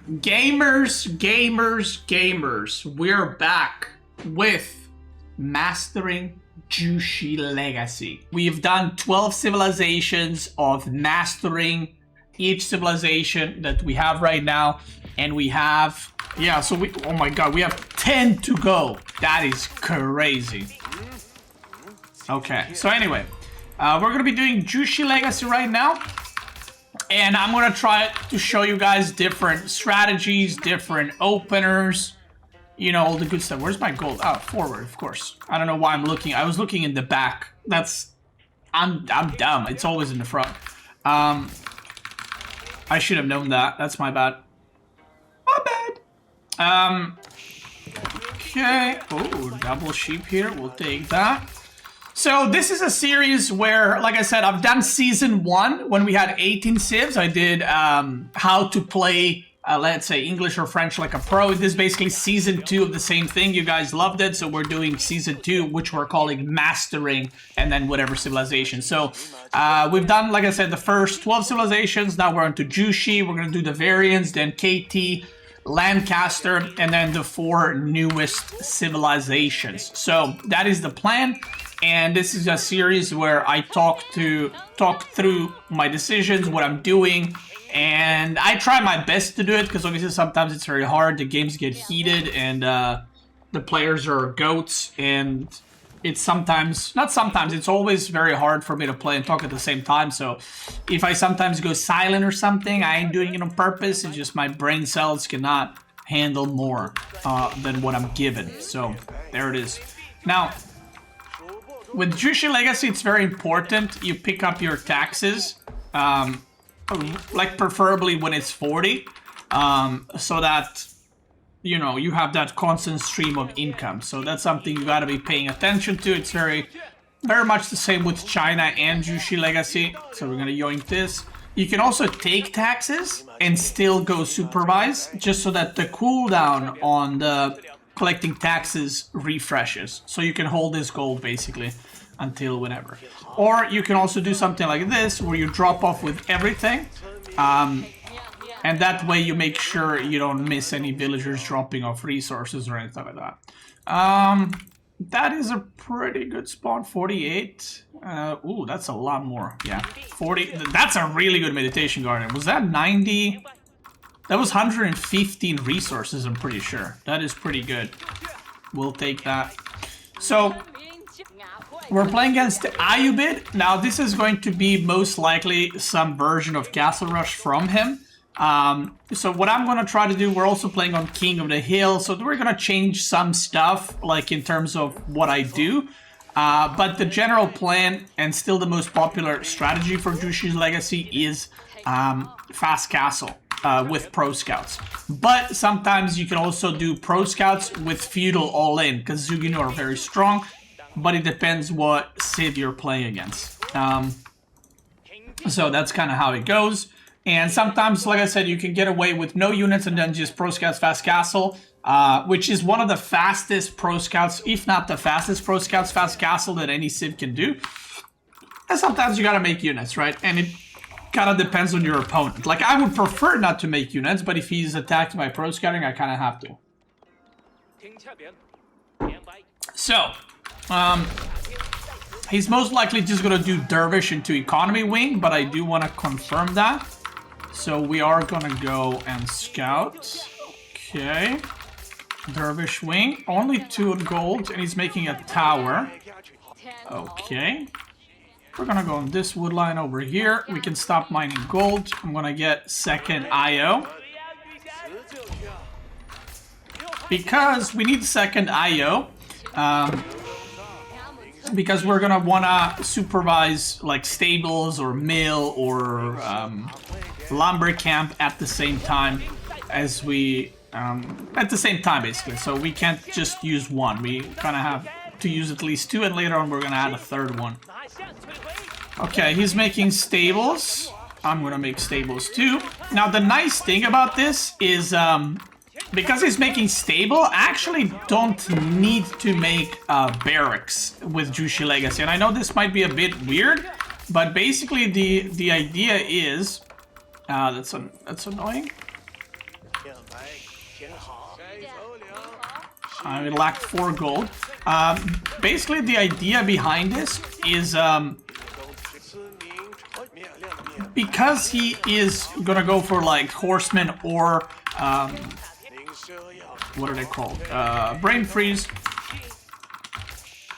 Gamers, we're back with Mastering Zhu Xi Legacy. We've done 12 civilizations of mastering each civilization that we have right now. And we have, yeah, so we, oh my god, we have 10 to go. That is crazy. Okay, so anyway, we're going to be doing Zhu Xi Legacy right now. And I'm going to try to show you guys different strategies, different openers, you know, all the good stuff. Where's my gold? Oh, forward, of course. I don't know why I'm looking. I was looking in the back. I'm dumb. It's always in the front. I should have known that. That's my bad. My bad. Okay. Oh, double sheep here. We'll take that. So this is a series where, like I said, I've done season 1 when we had 18 civs. I did how to play, let's say, English or French like a pro. This is basically season 2 of the same thing. You guys loved it, so we're doing season 2, which we're calling Mastering, and then whatever civilization. So we've done, like I said, the first 12 civilizations. Now we're on to Zhu Xi. We're going to do the variants, then KT, Lancaster, and then the 4 newest civilizations. So that is the plan. And this is a series where I talk through my decisions, what I'm doing, and I try my best to do it because obviously sometimes it's very hard. The games get heated and the players are goats, and it's it's always very hard for me to play and talk at the same time. So if I sometimes go silent or something, I ain't doing it on purpose. It's just my brain cells cannot handle more than what I'm given. So there it is. Now, with Zhu Xi Legacy, it's very important you pick up your taxes, like preferably when it's 40, so that, you know, you have that constant stream of income. So that's something you got to be paying attention to. It's very much the same with China and Zhu Xi Legacy. So we're going to yoink this. You can also take taxes and still go supervise, just so that the cooldown on the collecting taxes refreshes, so you can hold this gold basically until whenever. Or you can also do something like this where you drop off with everything, and that way you make sure you don't miss any villagers dropping off resources or anything like that. That is a pretty good spawn. 48. Ooh, that's a lot more. Yeah, 40. That's a really good meditation garden. Was that 90? That was 115 resources, I'm pretty sure. That is pretty good. We'll take that. So, we're playing against Ayyubid. Now, this is going to be most likely some version of Castle Rush from him. So what I'm going to try to do, we're also playing on King of the Hill. So we're going to change some stuff, like in terms of what I do. But the general plan, and still the most popular strategy for Zhu Xi's Legacy, is Fast Castle. With Pro Scouts. But sometimes you can also do Pro Scouts with Feudal all-in, because Zugino are very strong, but it depends what civ you're playing against. So that's kind of how it goes. And sometimes, like I said, you can get away with no units and then just Pro Scouts Fast Castle, which is one of the fastest Pro Scouts, if not the fastest Pro Scouts Fast Castle that any civ can do. And sometimes you gotta make units, right? And it kind of depends on your opponent. Like, I would prefer not to make units, but if he's attacked by pro scouting, I kind of have to. So, he's most likely just going to do Dervish into Economy Wing, but I do want to confirm that. So we are going to go and scout. Okay. Dervish Wing. Only 2 gold, and he's making a tower. Okay. We're gonna go on this wood line over here. We can stop mining gold. I'm gonna get second IO. Because we need second IO. Because we're gonna wanna supervise like stables or mill or lumber camp at the same time as we... at the same time basically. So we can't just use one. We kinda have to use at least 2, and later on we're gonna add a third one. Okay, he's making stables. I'm gonna make stables too. Now the nice thing about this is because he's making stable, I actually don't need to make barracks with Zhu Xi Legacy. And I know this might be a bit weird, but basically the idea is that's annoying. I lack 4 gold. Basically, the idea behind this is because he is gonna go for like horsemen or what are they called? Brain freeze.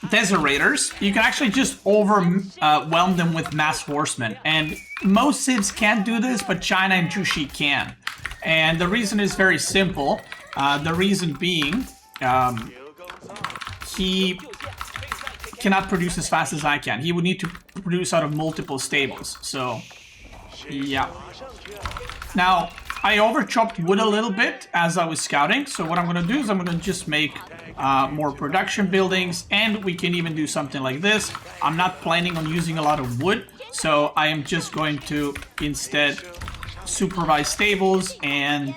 Deserators. You can actually just overwhelm them with mass horsemen, and most civs can't do this, but China and Zhu Xi can. And the reason is very simple. The reason being, he cannot produce as fast as I can. He would need to produce out of multiple stables. So, yeah. Now, I overchopped wood a little bit as I was scouting. So what I'm going to do is I'm going to just make more production buildings. And we can even do something like this. I'm not planning on using a lot of wood. So I am just going to instead supervise stables and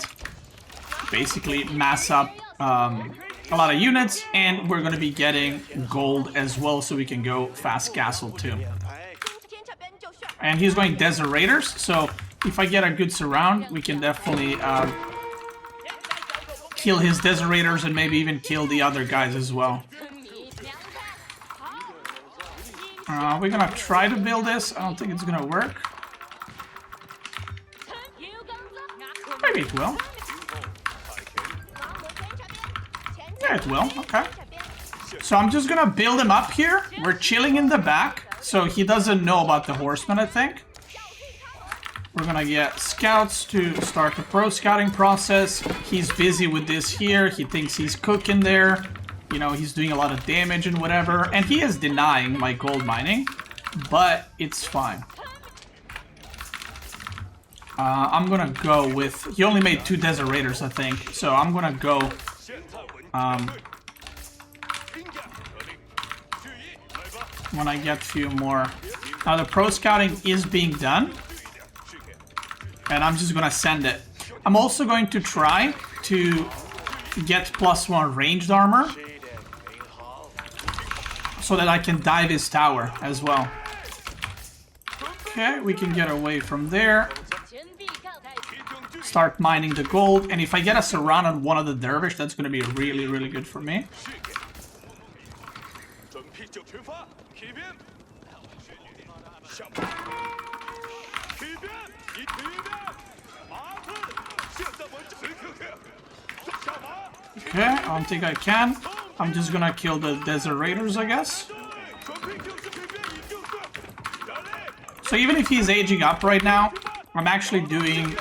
basically mass up a lot of units, and we're going to be getting gold as well, so we can go fast castle too. And he's going Deserators, so if I get a good surround, we can definitely kill his Deserators and maybe even kill the other guys as well. We're going to try to build this. I don't think it's going to work. Maybe it will. Yeah, it will. Okay. So I'm just gonna build him up here. We're chilling in the back, so he doesn't know about the horsemen, I think. We're gonna get scouts to start the pro scouting process. He's busy with this here. He thinks he's cooking there. You know, he's doing a lot of damage and whatever. And he is denying my gold mining, but it's fine. I'm gonna go with... He only made 2 Deserators, I think. So I'm gonna go... when I get a few more. Now the pro scouting is being done. And I'm just gonna send it. I'm also going to try to get +1 ranged armor. So that I can dive his tower as well. Okay, we can get away from there. Start mining the gold, and if I get a surround on one of the dervish, that's going to be really, really good for me. Okay, I don't think I can. I'm just going to kill the Deserators, I guess. So even if he's aging up right now, I'm actually doing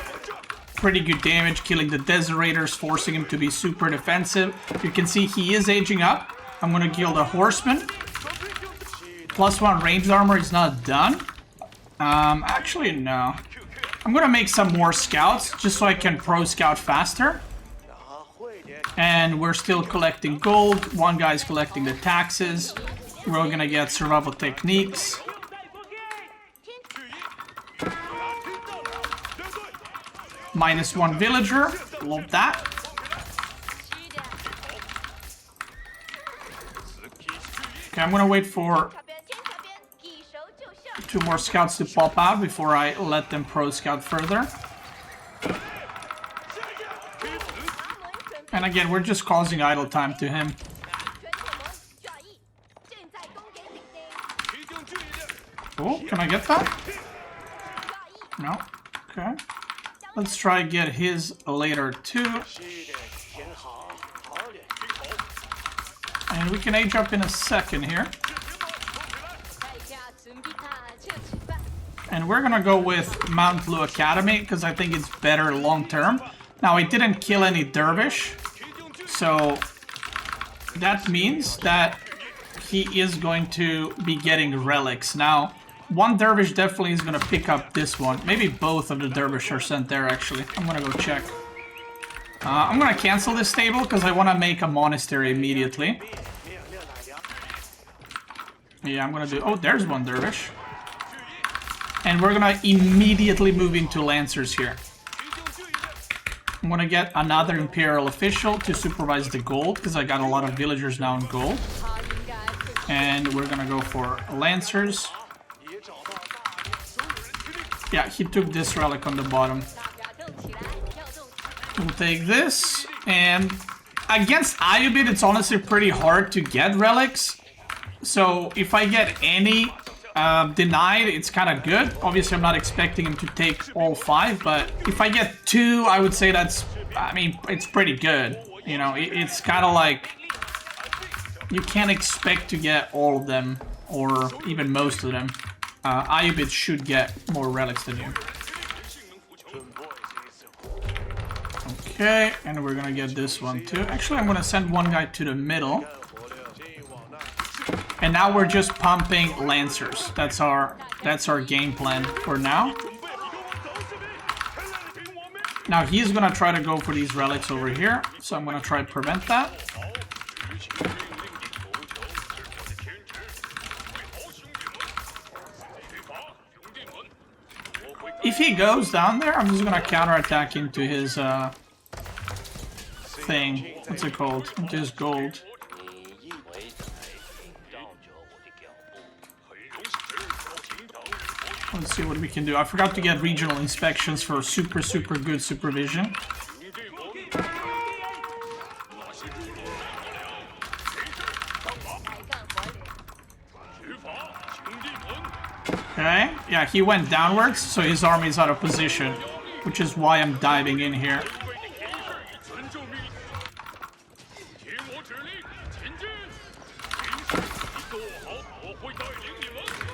pretty good damage, killing the Deserators, forcing him to be super defensive. You can see he is aging up. I'm going to kill the Horseman. +1 ranged armor is not done. Actually, no. I'm going to make some more scouts, just so I can pro scout faster. And we're still collecting gold. One guy's collecting the taxes. We're going to get survival techniques. -1 villager. Love that. Okay, I'm gonna wait for 2 more scouts to pop out before I let them pro scout further. And again, we're just causing idle time to him. Oh, can I get that? No. Okay. Let's try get his later too. And we can age up in a second here. And we're gonna go with Mount Lu Academy because I think it's better long term. Now I didn't kill any dervish, so that means that he is going to be getting relics. Now, one dervish definitely is going to pick up this one. Maybe both of the dervish are sent there, actually. I'm going to go check. I'm going to cancel this stable because I want to make a monastery immediately. Yeah, I'm going to do... Oh, there's one dervish. And we're going to immediately move into Lancers here. I'm going to get another Imperial official to supervise the gold because I got a lot of villagers now in gold. And we're going to go for Lancers. Yeah, he took this relic on the bottom. We'll take this, and against Ayyubid, it's honestly pretty hard to get relics. So if I get any denied, it's kind of good. Obviously, I'm not expecting him to take all 5, but if I get 2, I would say that's, I mean, it's pretty good. You know, it's kind of like, you can't expect to get all of them, or even most of them. Ayyubids should get more relics than you. Okay, and we're gonna get this one too. Actually, I'm gonna send one guy to the middle. And now we're just pumping Lancers. That's our game plan for now. Now he's gonna try to go for these relics over here, so I'm gonna try to prevent that. If he goes down there, I'm just gonna counterattack into his thing. What's it called? Into his gold. Let's see what we can do. I forgot to get regional inspections for super good supervision. Okay, yeah, he went downwards, so his army is out of position, which is why I'm diving in here.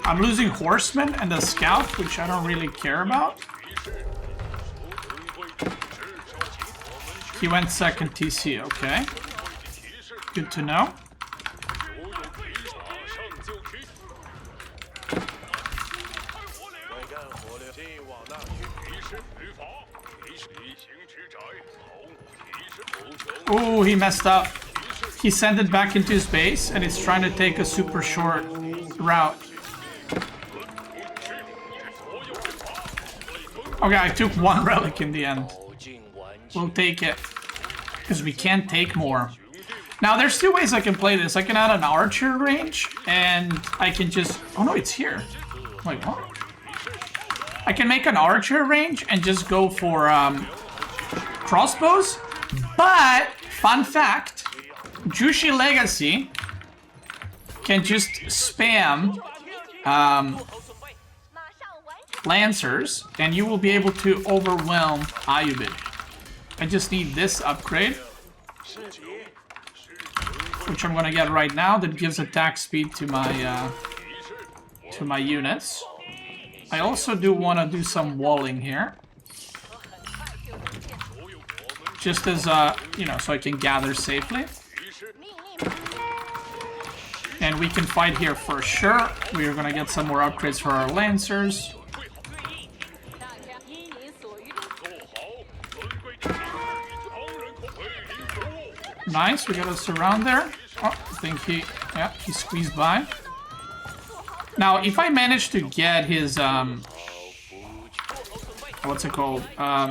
I'm losing horsemen and the scout, which I don't really care about. He went second TC, okay. Good to know. Oh, he messed up. He sent it back into his base, and it's trying to take a super short route. Okay, I took 1 relic in the end. We'll take it, because we can't take more. Now, there's 2 ways I can play this. I can add an archer range, and I can just... Oh no, it's here. Wait, what? I can make an archer range and just go for crossbows. But, fun fact, Zhu Xi Legacy can just spam Lancers, and you will be able to overwhelm Ayyubid. I just need this upgrade, which I'm gonna get right now. That gives attack speed to my units. I also do want to do some walling here, just as you know, so I can gather safely. And we can fight here for sure. We are gonna get some more upgrades for our Lancers. Nice, we got a surround there. Oh, I think he squeezed by. Now, if I manage to get his, what's it called?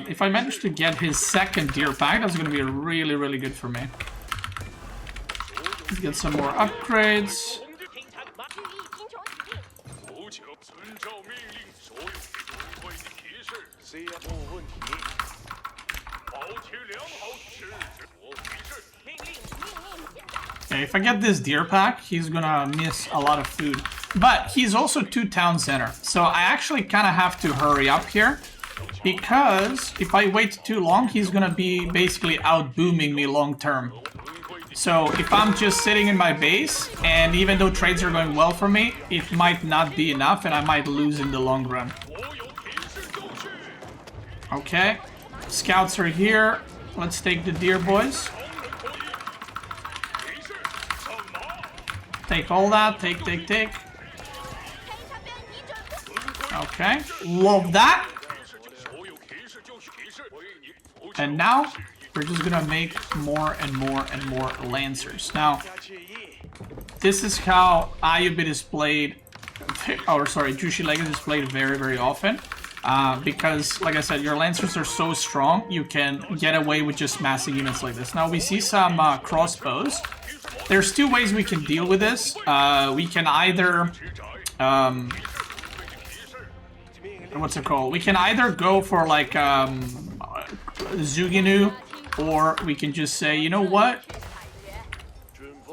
If I manage to get his second deer pack, that's gonna be really good for me. Let's get some more upgrades. Okay, if I get this deer pack, he's gonna miss a lot of food. But he's also 2 town center, so I actually kind of have to hurry up here, because if I wait too long, he's gonna be basically out-booming me long-term. So if I'm just sitting in my base, and even though trades are going well for me, it might not be enough, and I might lose in the long run. Okay, scouts are here. Let's take the deer, boys. Take all that, take. Okay, love that. And now, we're just gonna make more and more Lancers. Now, this is how Ayyubid is played, or sorry, Zhu Xi Legacy is played very often. Because, like I said, your Lancers are so strong, you can get away with just massing units like this. Now, we see some crossbows. There's 2 ways we can deal with this. We can either... what's it called? We can either go for like Zuginu, or we can just say, you know what?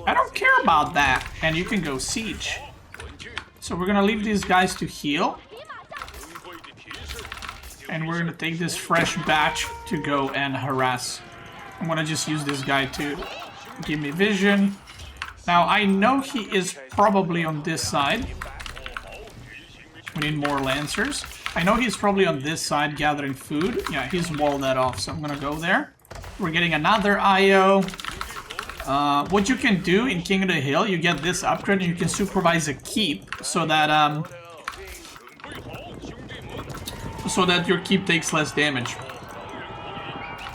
I don't care about that, and you can go siege. So we're gonna leave these guys to heal, and we're gonna take this fresh batch to go and harass. I'm gonna just use this guy to give me vision. Now I know he is probably on this side. We need more lancers. I know he's probably on this side gathering food. Yeah, he's walled that off, so I'm gonna go there. We're getting another IO. What you can do in King of the Hill, you get this upgrade and you can supervise a keep so that your keep takes less damage.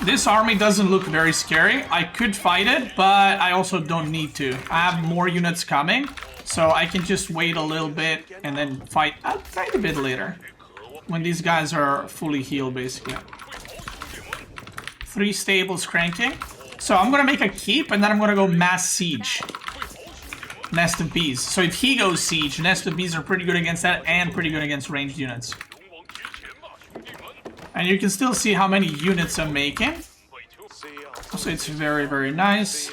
This army doesn't look very scary. I could fight it, but I also don't need to. I have more units coming, so I can just wait a little bit and then fight a tiny bit later when these guys are fully healed, basically. 3 stables cranking. So I'm gonna make a keep and then I'm gonna go mass siege. Nest of Bees. So if he goes siege, Nest of Bees are pretty good against that and pretty good against ranged units. And you can still see how many units I'm making. So it's very, very nice.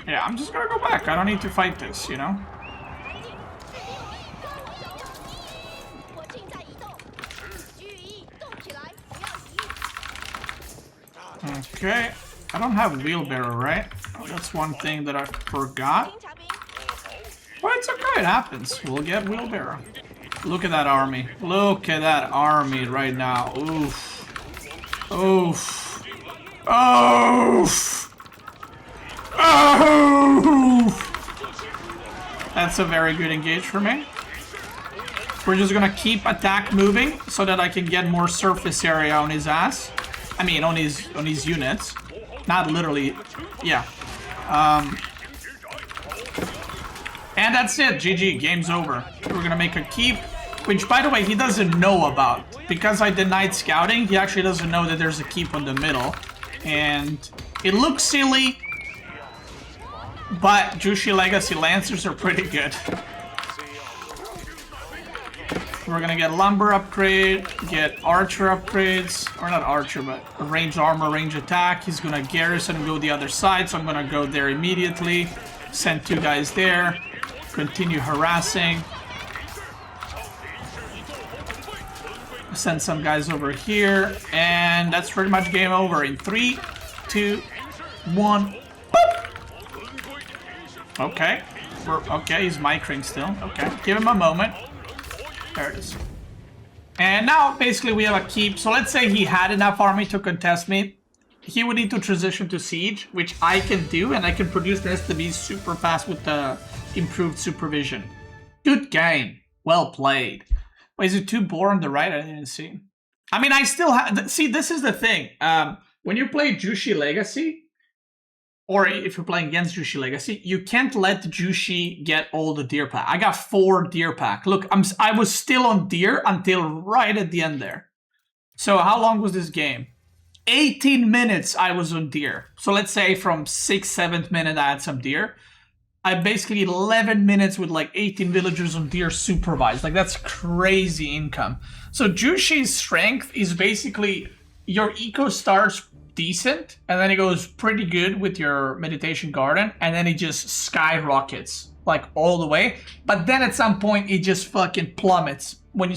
Yeah, I'm just gonna go back. I don't need to fight this, you know? Okay, I don't have wheelbarrow, right? Oh, that's one thing that I forgot. Well, it's okay, it happens. We'll get wheelbarrow. Look at that army. Look at that army right now. Oof. Oof. Oof. Oof. That's a very good engage for me. We're just gonna keep attack moving so that I can get more surface area on his ass. I mean, on his units, not literally. Yeah. And that's it. GG. Game's over. We're gonna make a keep, which, by the way, he doesn't know about. Because I denied scouting, he actually doesn't know that there's a keep on the middle, and it looks silly, but Zhu Xi Legacy Lancers are pretty good. We're gonna get lumber upgrade, get archer upgrades, or not archer, but range armor, range attack. He's gonna garrison and go the other side, so I'm gonna go there immediately. Send 2 guys there, continue harassing. Send some guys over here, and that's pretty much game over in 3, 2, 1. Boop! Okay, okay, he's micring still. Okay, give him a moment. There it is. And now, basically, we have a keep. So let's say he had enough army to contest me. He would need to transition to siege, which I can do, and I can produce the rest of these super fast with the improved supervision. Good game. Well played. Wait, is it too bored on the right? I didn't see. I mean, I still have... See, this is the thing. When you play Zhu Xi Legacy, or if you're playing against Zhu Xi Legacy, you can't let Zhu Xi get all the deer pack. I got 4 deer pack. Look, I was still on deer until right at the end there. So how long was this game? 18 minutes I was on deer. So let's say from 6th, 7th minute I had some deer. I basically 11 minutes with like 18 villagers on deer supervised. Like, that's crazy income. So Zhu Xi's strength is basically your eco starts decent, and then it goes pretty good with your meditation garden, and then it just skyrockets like all the way. But then at some point it just fucking plummets when you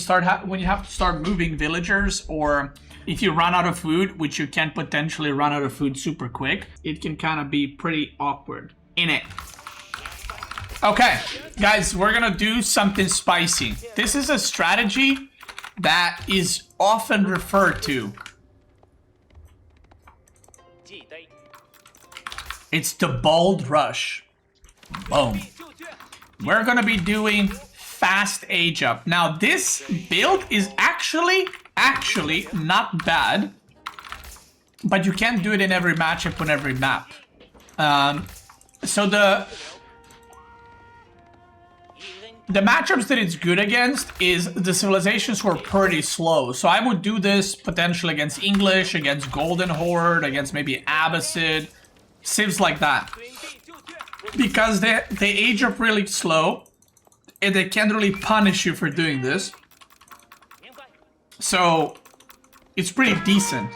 have to start moving villagers, or if you run out of food, which you can potentially run out of food super quick. It can kind of be pretty awkward in it. Okay, guys, we're gonna do something spicy. This is a strategy that is often referred to. It's the bold rush. Boom. We're gonna be doing fast age up. Now this build is actually not bad, but you can't do it in every matchup on every map. So the matchups that it's good against is the civilizations who are pretty slow. So I would do this potentially against English, against Golden Horde, against maybe Abbassid, civs like that. Because they age up really slow, and they can't really punish you for doing this. So it's pretty decent.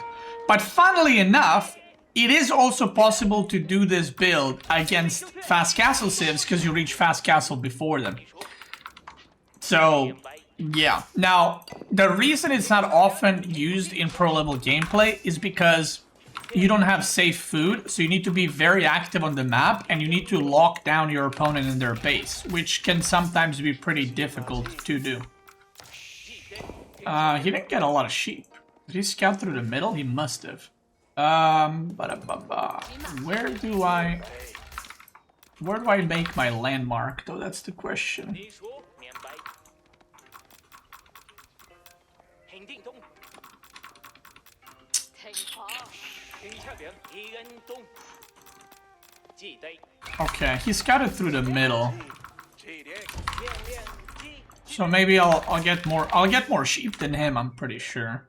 But funnily enough, it is also possible to do this build against fast castle civs because you reach fast castle before them. So yeah. Now, the reason it's not often used in pro level gameplay is because you don't have safe food, so you need to be very active on the map and you need to lock down your opponent in their base, which can sometimes be pretty difficult to do. He didn't get a lot of sheep. Did he scout through the middle? He must have. Where do I make my landmark though? That's the question. Okay, he scouted through the middle. So maybe I'll get more sheep than him, I'm pretty sure.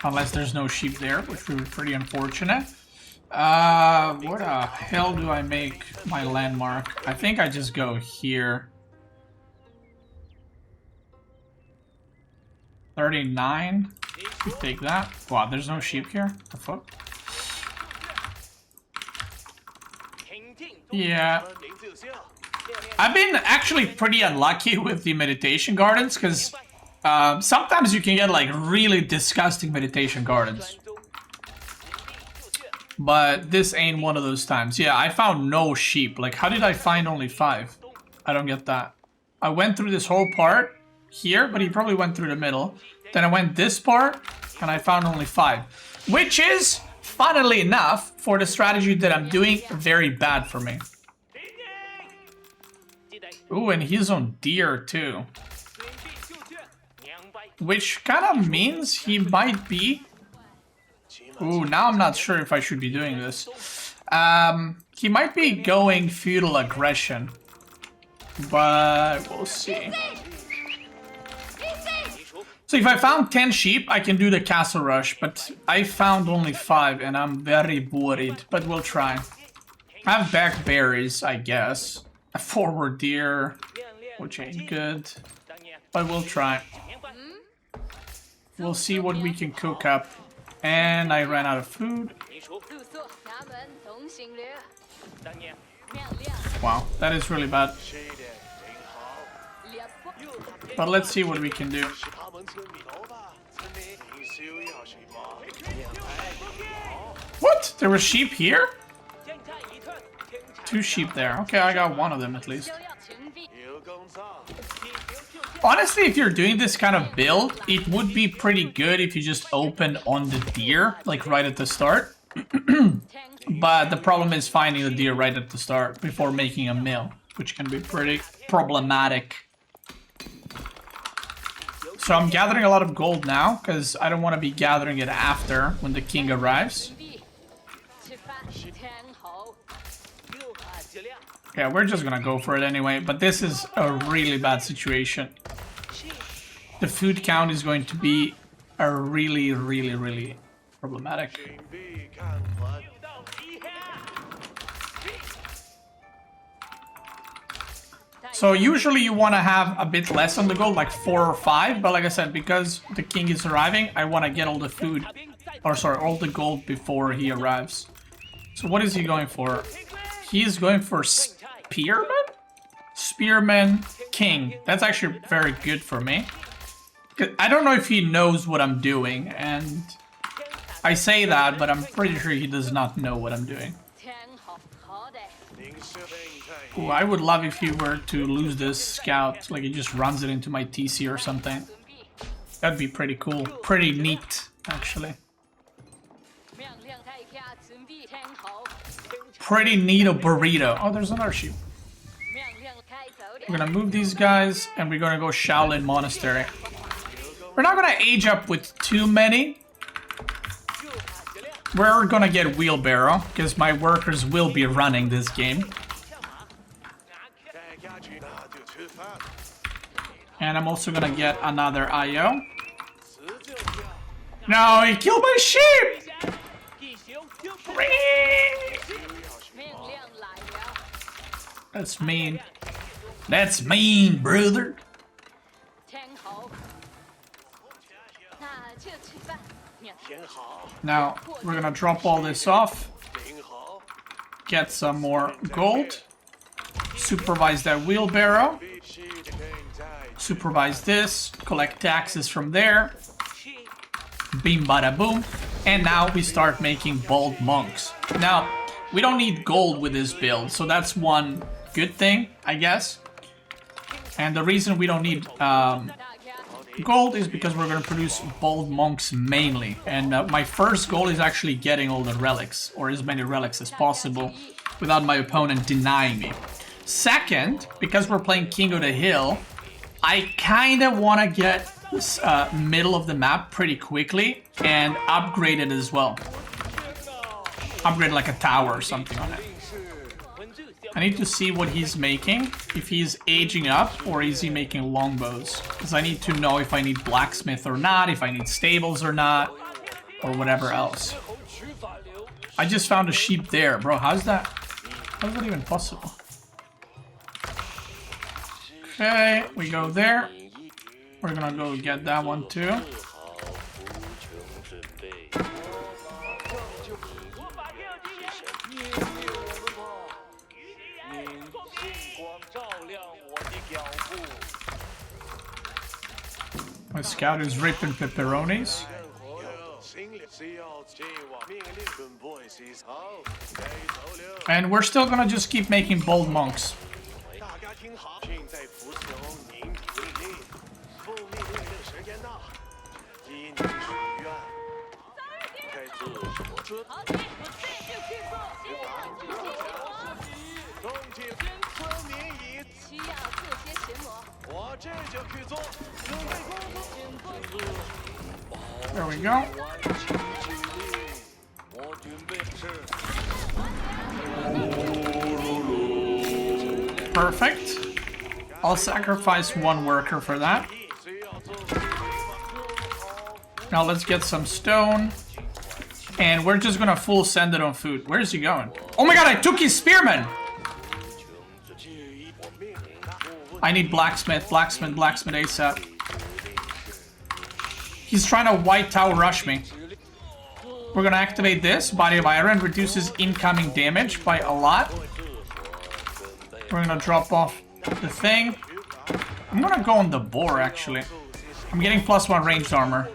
Unless there's no sheep there, which would be pretty unfortunate. Where the hell do I make my landmark? I think I just go here. 39. You take that. Wow, there's no sheep here. What the fuck? Yeah. I've been actually pretty unlucky with the meditation gardens because sometimes you can get like really disgusting meditation gardens. But this ain't one of those times. Yeah, I found no sheep. Like, how did I find only 5? I don't get that. I went through this whole part here, but he probably went through the middle. Then I went this part, and I found only 5. Which is, funnily enough, for the strategy that I'm doing, very bad for me. Ooh, and he's on deer too. Which kind of means he might be... Ooh, now I'm not sure if I should be doing this. He might be going feudal aggression. But we'll see. So if I found 10 sheep, I can do the castle rush. But I found only 5 and I'm very worried. But we'll try. I have back berries, I guess. A forward deer, which ain't good. But we'll try. We'll see what we can cook up. And I ran out of food. Wow, that is really bad. But let's see what we can do. What? There were sheep here? 2 sheep there. Okay, I got 1 of them at least. Honestly, if you're doing this kind of build, it would be pretty good if you just opened on the deer, like right at the start. But the problem is finding the deer right at the start before making a mill, which can be pretty problematic. So I'm gathering a lot of gold now, because I don't want to be gathering it after, when the king arrives. Yeah, we're just gonna go for it anyway, but this is a really bad situation. The food count is going to be a really problematic. So usually you want to have a bit less on the gold, like 4 or 5, but like I said, because the king is arriving, I want to get all the food, or sorry, all the gold before he arrives. So what is he going for? He's going for Spearman? Spearman King. That's actually very good for me. I don't know if he knows what I'm doing, and I say that, but I'm pretty sure he does not know what I'm doing. Ooh, I would love if he were to lose this scout, like he just runs it into my TC or something. That'd be pretty cool. Pretty neat, actually. Pretty neat a burrito. Oh, there's another sheep. We're gonna move these guys, and we're gonna go Shaolin Monastery. We're not gonna age up with too many. We're gonna get wheelbarrow, because my workers will be running this game. And I'm also gonna get another IO. No, he killed my sheep! That's mean. That's mean, brother. Now, we're gonna drop all this off. Get some more gold. Supervise that wheelbarrow. Supervise this. Collect taxes from there. Beam bada boom. And now we start making bold monks. Now, we don't need gold with this build, so that's one good thing, I guess. And the reason we don't need gold is because we're going to produce bold monks mainly. And my first goal is actually getting all the relics, or as many relics as possible, without my opponent denying me. Second, because we're playing King of the Hill, I kind of want to get this middle of the map pretty quickly and upgrade it as well. Upgrade like a tower or something on it. I need to see what he's making, if he's aging up or is he making longbows. Because I need to know if I need blacksmith or not, if I need stables or not, or whatever else. I just found a sheep there, bro. How's that even possible? Okay, we go there. We're gonna go get that one too. My scout is ripping pepperonis. And we're still gonna just keep making bold monks. There we go. Perfect. I'll sacrifice one worker for that. Now let's get some stone. And we're just gonna full send it on food. Where is he going? Oh my god, I took his spearman! I need blacksmith, blacksmith ASAP. He's trying to white tower rush me. We're gonna activate this. Body of Iron reduces incoming damage by a lot. We're gonna drop off the thing. I'm gonna go on the boar, actually. I'm getting +1 ranged armor.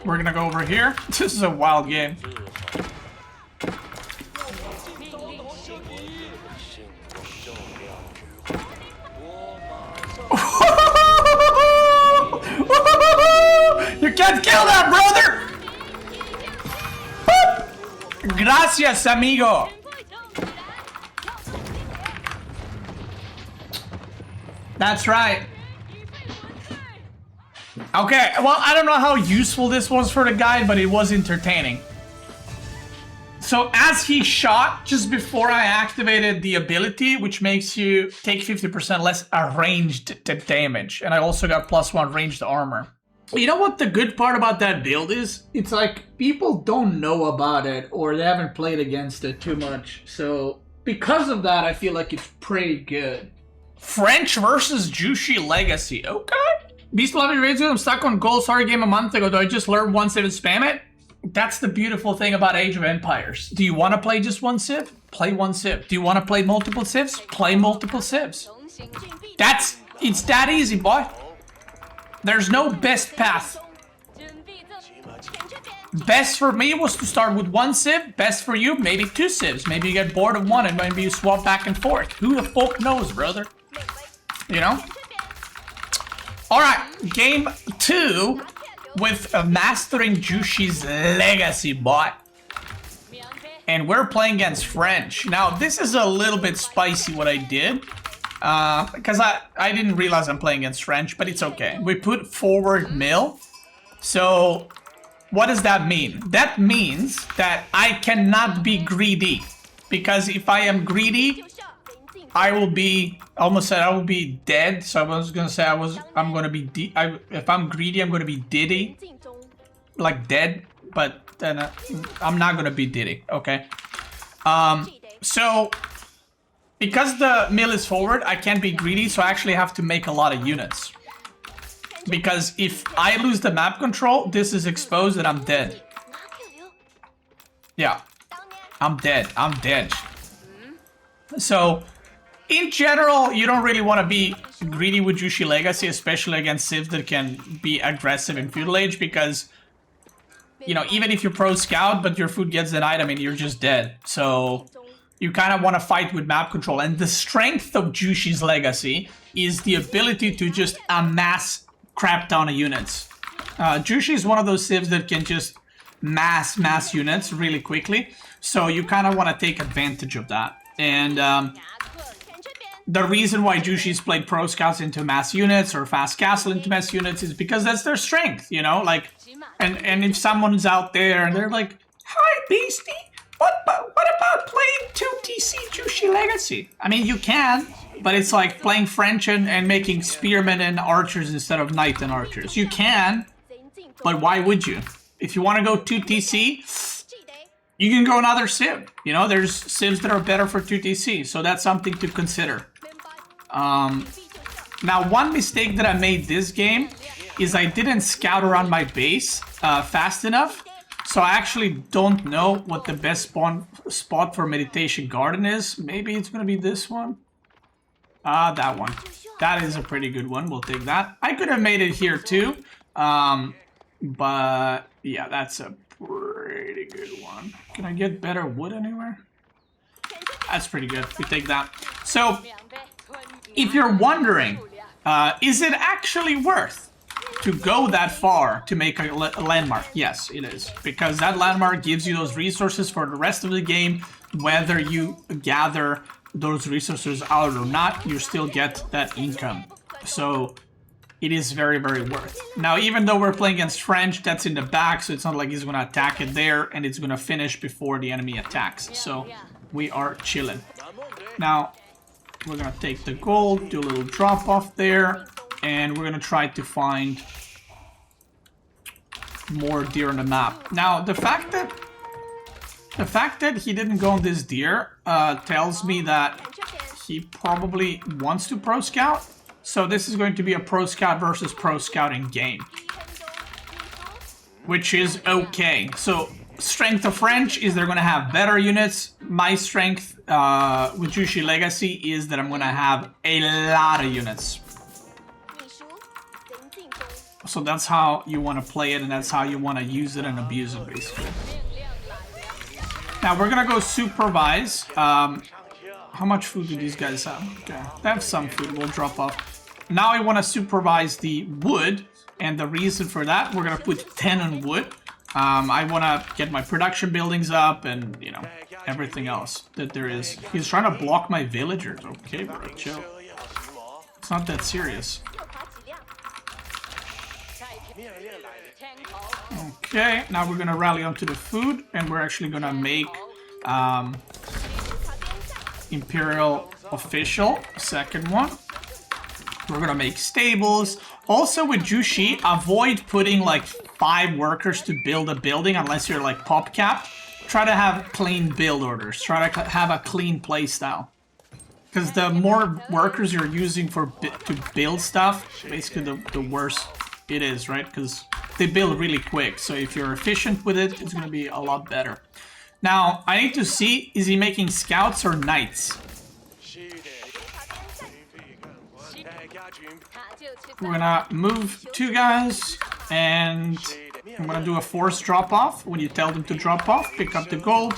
We're gonna go over here. This is a wild game. You can't kill that, brother! Gracias, amigo. That's right. Okay, well, I don't know how useful this was for the guy, but it was entertaining. So as he shot, just before I activated the ability, which makes you take 50% less ranged damage. And I also got +1 ranged armor. You know what the good part about that build is? It's like, people don't know about it, or they haven't played against it too much. So because of that, I feel like it's pretty good. French versus Zhu Xi Legacy. Okay. Beast Loving Raids, I'm stuck on gold. Sorry, game a month ago. Do I just learn one civ and spam it? That's the beautiful thing about Age of Empires. Do you want to play just one civ? Play one civ. Do you want to play multiple civs? Play multiple civs. It's that easy, boy. There's no best path. Best for me was to start with one civ. Best for you, maybe 2 civs. Maybe you get bored of one and maybe you swap back and forth. Who the fuck knows, brother? You know? Alright, game 2 with Mastering Zhu Xi's Legacy, boy. And we're playing against French. Now, this is a little bit spicy what I did. Because I didn't realize I'm playing against French, but it's okay. We put forward mill. So, what does that mean? That means that I cannot be greedy. Because if I am greedy, I will be, almost said I will be dead. So I was gonna say I'm gonna be, if I'm greedy, I'm gonna be Diddy. Like dead, but then I'm not gonna be Diddy, okay? So, because the mill is forward, I can't be greedy, so I actually have to make a lot of units. Because if I lose the map control, this is exposed and I'm dead. Yeah, I'm dead. I'm dead. So, in general, you don't really want to be greedy with Zhu Xi Legacy, especially against civs that can be aggressive in Feudal Age, because, you know, even if you're pro scout, but your food gets denied, I mean, you're just dead. So, you kind of want to fight with map control. And the strength of Zhu Xi's Legacy is the ability to just amass crap ton of units. Zhu Xi is one of those civs that can just mass units really quickly. So you kind of want to take advantage of that. And the reason why Zhu Xi's played pro scouts into mass units or fast castle into mass units is because that's their strength, you know? Like, and if someone's out there and they're like, "Hi, Beasty, what about playing 2TC Zhu Xi Legacy?" I mean, you can, but it's like playing French and making spearmen and archers instead of knight and archers. You can, but why would you? If you want to go 2TC, you can go another civ. You know, there's civs that are better for 2TC, so that's something to consider. Now, one mistake that I made this game is I didn't scout around my base fast enough. So I actually don't know what the best spot for Meditation Garden is. Maybe it's going to be this one. That one. That is a pretty good one. We'll take that. I could have made it here too. But yeah, that's a pretty good one. Can I get better wood anywhere? That's pretty good. We take that. So, if you're wondering, is it actually worth to go that far to make a landmark? Yes, it is. Because that landmark gives you those resources for the rest of the game. Whether you gather those resources out or not, you still get that income. So it is very, very worth. Now, even though we're playing against French, that's in the back, so it's not like he's going to attack it there, and it's going to finish before the enemy attacks. So we are chilling. Now, we're going to take the gold, do a little drop off there, and we're going to try to find more deer on the map. Now, the fact that he didn't go on this deer tells me that he probably wants to pro scout. So this is going to be a pro scout versus pro scouting game, which is okay. So strength of French is they're going to have better units. My strength with Zhu Xi Legacy is that I'm going to have a lot of units. So that's how you want to play it, and that's how you want to use it and abuse it, basically. Now we're going to go supervise. How much food do these guys have? Okay, they have some food. We'll drop off. Now I want to supervise the wood, and the reason for that, we're going to put 10 on wood. I want to get my production buildings up and, you know, everything else that there is. He's trying to block my villagers. Okay, bro, chill. It's not that serious. Okay, now we're going to rally onto the food, and we're actually going to make Imperial Official, second one. We're going to make stables. Also with Zhu Xi, avoid putting like 5 workers to build a building unless you're like pop capped. Try to have clean build orders. Try to have a clean play style. Because the more workers you're using to build stuff, basically the worse it is, right? Because they build really quick. So if you're efficient with it, it's going to be a lot better. Now, I need to see, is he making scouts or knights? We're gonna move 2 guys, and I'm gonna do a forced drop-off. When you tell them to drop off, pick up the gold,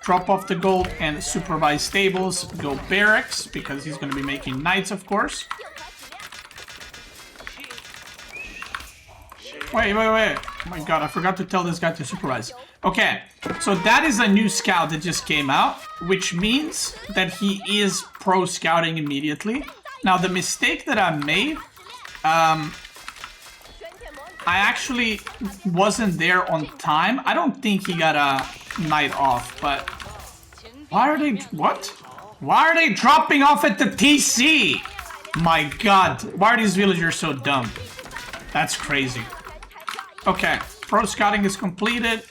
drop off the gold, and supervise stables. Go barracks, because he's gonna be making knights, of course. Wait. Oh my god, I forgot to tell this guy to supervise. Okay, so that is a new scout that just came out, which means that he is pro scouting immediately. Now, the mistake that I made, I actually wasn't there on time. I don't think he got a night off, but why are they, what? Why are they dropping off at the TC? My god, why are these villagers so dumb? That's crazy. Okay, pro scouting is completed.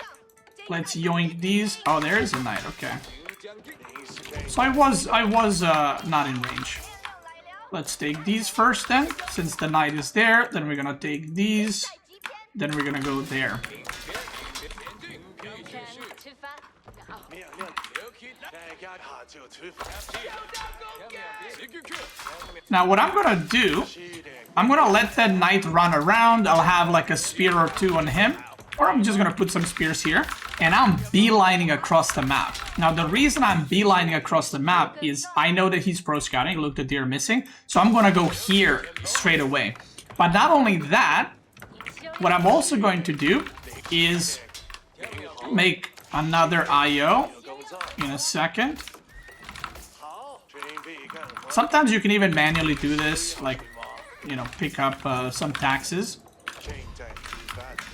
Let's yoink these. Oh, there is a knight, okay. So I was not in range. Let's take these first then, since the knight is there. Then we're gonna take these. Then we're gonna go there. Now what I'm gonna do, I'm gonna let that knight run around. I'll have like a spear or two on him. Or I'm just gonna put some spears here. And I'm beelining across the map. Now the reason I'm beelining across the map is I know that he's pro scouting. Look, the deer missing. So I'm gonna go here straight away. But not only that, what I'm also going to do is make another IO in a second. Sometimes you can even manually do this, like, you know, pick up some taxes.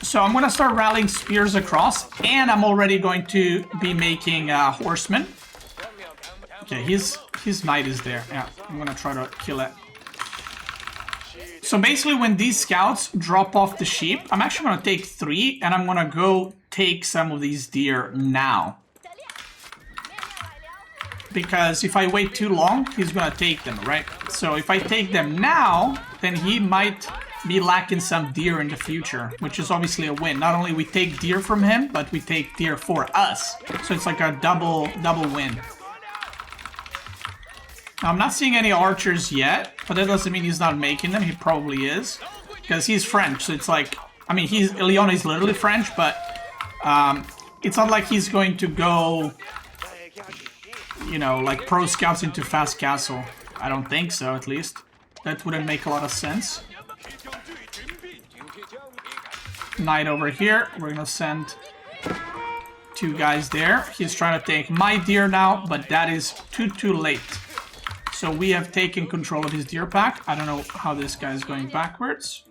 So I'm gonna start rallying spears across, and I'm already going to be making horsemen. Okay, his knight is there. Yeah, I'm gonna try to kill it. So basically, when these scouts drop off the sheep, I'm actually gonna take 3, and I'm gonna go take some of these deer now. Because if I wait too long, he's gonna take them, right? So if I take them now, then he might be lacking some deer in the future, which is obviously a win. Not only we take deer from him, but we take deer for us. So it's like a double win. Now, I'm not seeing any archers yet, but that doesn't mean he's not making them. He probably is, because he's French. So it's like, I mean, Leon is literally French, but it's not like he's going to go, you know, like pro scouts into fast castle. I don't think so, at least. That wouldn't make a lot of sense. Knight over here. We're gonna send 2 guys there. He's trying to take my deer now, but that is too late. So we have taken control of his deer pack. I don't know how this guy is going backwards.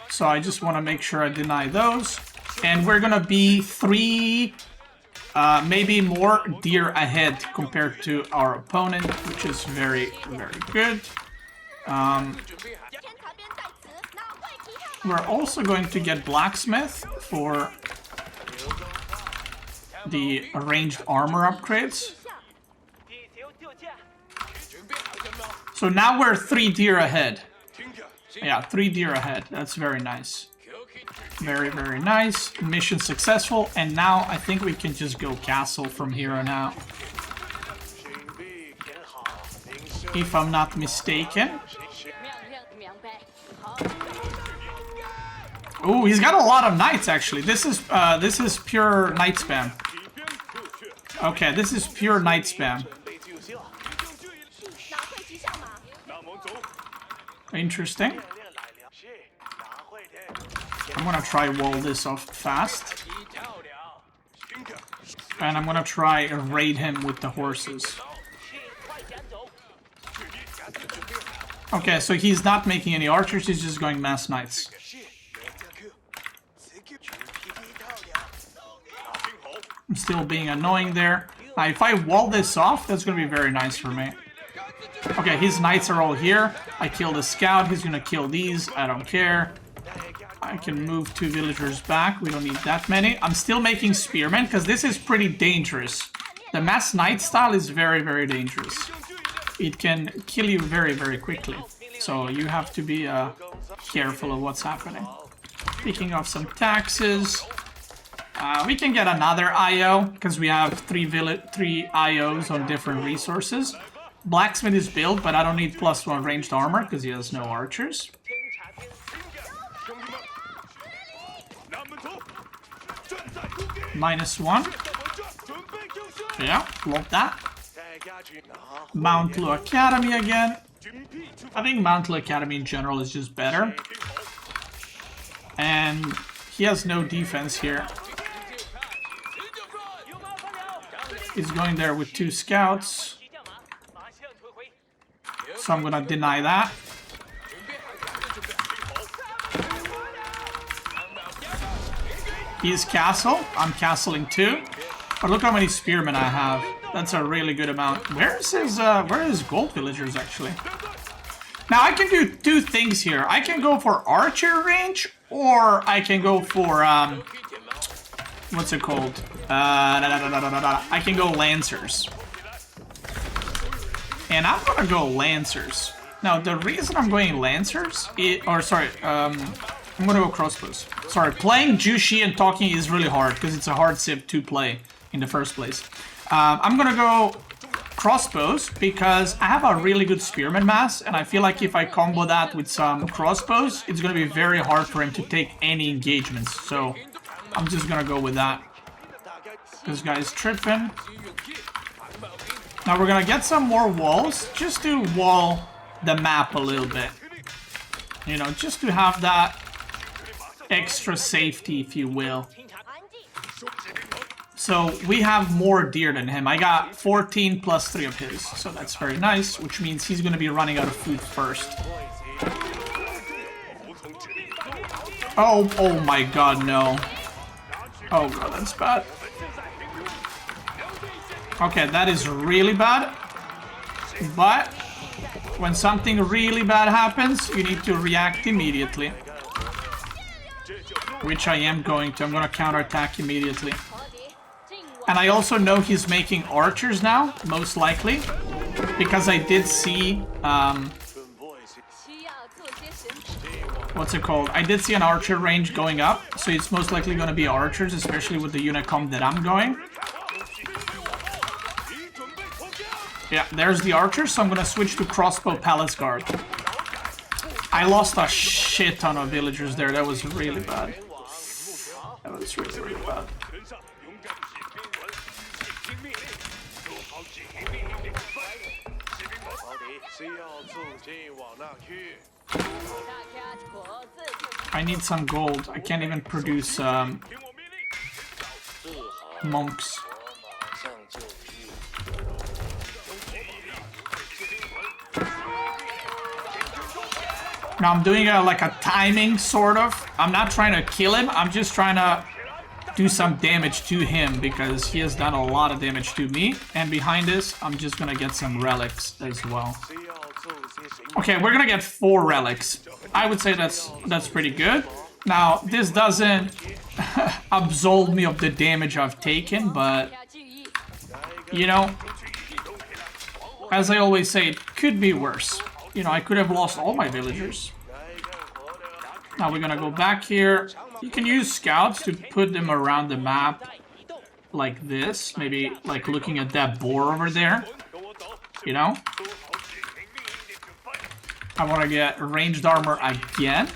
So I just want to make sure I deny those. And we're gonna be 3, maybe more deer ahead compared to our opponent, which is very, very good. We're also going to get blacksmith for the ranged armor upgrades. So now we're 3 deer ahead. Yeah, 3 deer ahead. That's very nice. Very, very nice. Mission successful. And now I think we can just go castle from here on out. If I'm not mistaken. Ooh, he's got a lot of knights actually. This is pure knight spam. Okay, this is pure knight spam. Interesting. I'm gonna try wall this off fast. And I'm gonna try raid him with the horses. Okay, so he's not making any archers, he's just going mass knights. I'm still being annoying there. Now, if I wall this off, that's gonna be very nice for me. Okay, his knights are all here. I killed a scout, he's gonna kill these, I don't care. I can move 2 villagers back, we don't need that many. I'm still making spearmen, because this is pretty dangerous. The mass knight style is very, very dangerous. It can kill you very, very quickly. So you have to be careful of what's happening. Picking off some taxes. We can get another IO, because we have 3 IOs on different resources. Blacksmith is built, but I don't need +1 ranged armor, because he has no archers. -1. Yeah, love that. Mountlu Academy again. I think Mountlu Academy in general is just better. And he has no defense here. He's going there with 2 scouts. So I'm gonna deny that. He's castle. I'm castling too. But look how many spearmen I have. That's a really good amount. Where are his gold villagers, actually? Now, I can do two things here. I can go for archer range, or I can go for, what's it called? I can go lancers. And I'm gonna go lancers. Now, the reason I'm going lancers, I'm gonna go crossbows. Sorry, playing Zhu Xi and talking is really hard, because it's a hard civ to play in the first place. I'm gonna go crossbows because I have a really good spearman mass, and I feel like if I combo that with some crossbows, it's gonna be very hard for him to take any engagements. So I'm just gonna go with that. This guy's tripping. Now we're gonna get some more walls just to wall the map a little bit. You know, just to have that extra safety, if you will. So we have more deer than him. I got 14 plus 3 of his, so that's very nice, which means he's gonna be running out of food first. Oh my god, no. Oh god, that's bad. Okay, that is really bad. But when something really bad happens, you need to react immediately. Which I am going to. I'm gonna counterattack immediately. And I also know he's making archers now, most likely. Because I did see, what's it called? I did see an archer range going up. So it's most likely gonna be archers, especially with the unit comp that I'm going. Yeah, there's the archer, so I'm gonna switch to crossbow palace guard. I lost a shit ton of villagers there. That was really bad. That was really, really bad. I need some gold. I can't even produce monks. Now I'm doing like a timing, sort of. I'm not trying to kill him. I'm just trying to do some damage to him because he has done a lot of damage to me. And behind this, I'm just gonna get some relics as well. Okay, we're gonna get 4 relics. I would say that's pretty good. Now, this doesn't absolve me of the damage I've taken, but you know, as I always say, it could be worse. You know, I could have lost all my villagers. Now we're gonna go back here. You can use scouts to put them around the map like this. Maybe like looking at that boar over there. You know? I want to get ranged armor again.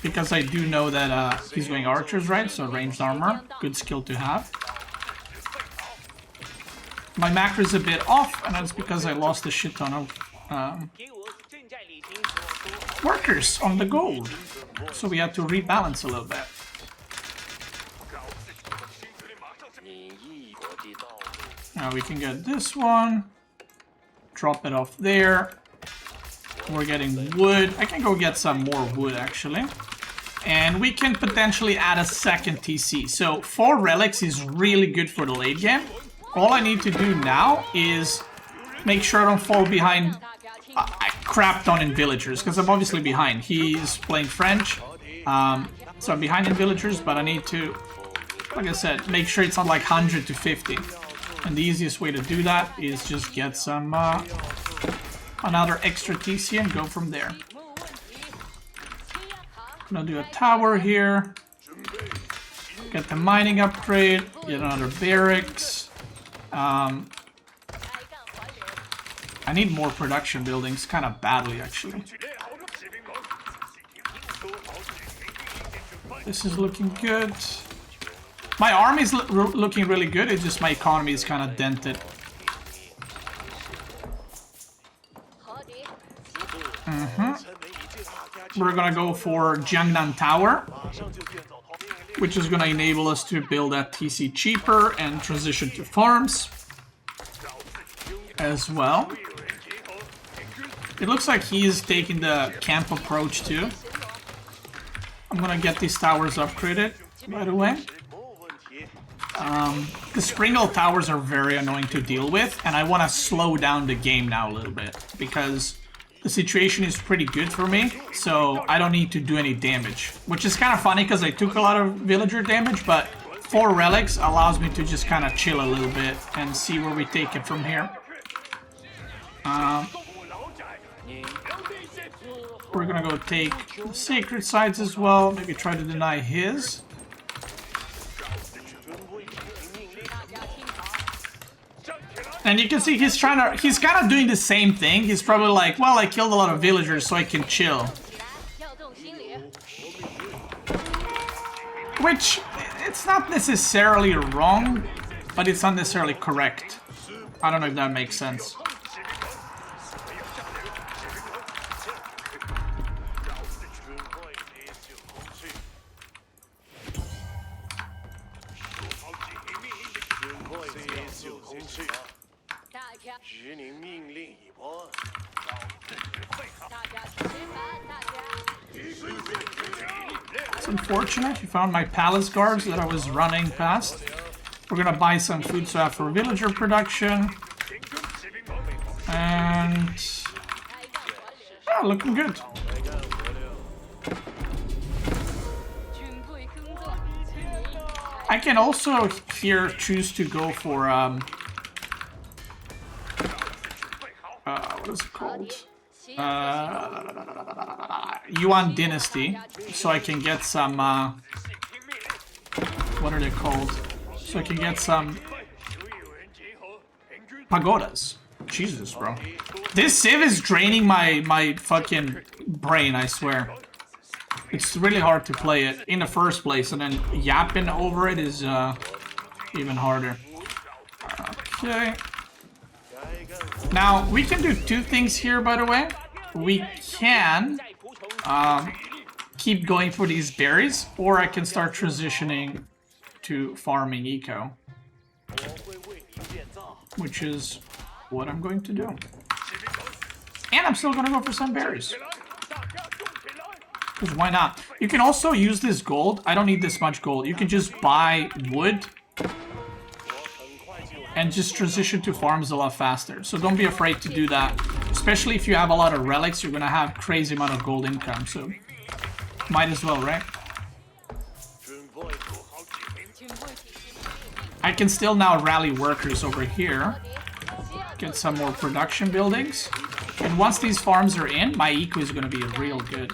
Because I do know that he's going archers, right? So ranged armor, good skill to have. My macro is a bit off, and that's because I lost a shit ton of workers on the gold. So we had to rebalance a little bit. Now we can get this one. Drop it off there. We're getting wood. I can go get some more wood, actually. And we can potentially add a second TC. So 4 relics is really good for the late game. All I need to do now is make sure I don't fall behind a crap ton in villagers, because I'm obviously behind. He's playing French, so I'm behind in villagers, but I need to, like I said, make sure it's not like 100 to 50. And the easiest way to do that is just get some another extra TC and go from there. I'm gonna do a tower here. Get the mining upgrade, get another barracks. I need more production buildings, kind of badly actually. This is looking good. My army is looking really good, it's just my economy is kind of dented. We're gonna go for Jiangnan Tower, which is gonna enable us to build that TC cheaper and transition to farms as well. It looks like he's taking the camp approach too. I'm gonna get these towers upgraded. by the way. The Springle towers are very annoying to deal with, and I want to slow down the game now a little bit, because the situation is pretty good for me, so I don't need to do any damage. Which is kind of funny, because I took a lot of villager damage, but 4 relics allows me to just kind of chill a little bit and see where we take it from here. We're gonna go take the sacred sites as well, maybe try to deny his. And you can see he's kind of doing the same thing. He's probably like, well, I killed a lot of villagers so I can chill. Which, it's not necessarily wrong, but it's not necessarily correct. I don't know if that makes sense. It's unfortunate. You found my palace guards that I was running past. We're gonna buy some food so I have for villager production. And... oh, looking good. I can also here choose to go for what is it called? Yuan Dynasty, so I can get some what are they called? So I can get some pagodas. Jesus, bro. This civ is draining my fucking brain, I swear. It's really hard to play it in the first place, and then yapping over it is even harder. Okay. Now, we can do 2 things here, by the way. We can keep going for these berries, or I can start transitioning to farming eco. Which is what I'm going to do. And I'm still going to go for some berries. Because why not? You can also use this gold. I don't need this much gold. You can just buy wood and just transition to farms a lot faster. So don't be afraid to do that. Especially if you have a lot of relics, you're gonna have crazy amount of gold income. So might as well, right? I can still now rally workers over here. Get some more production buildings. And once these farms are in, my eco is gonna be real good.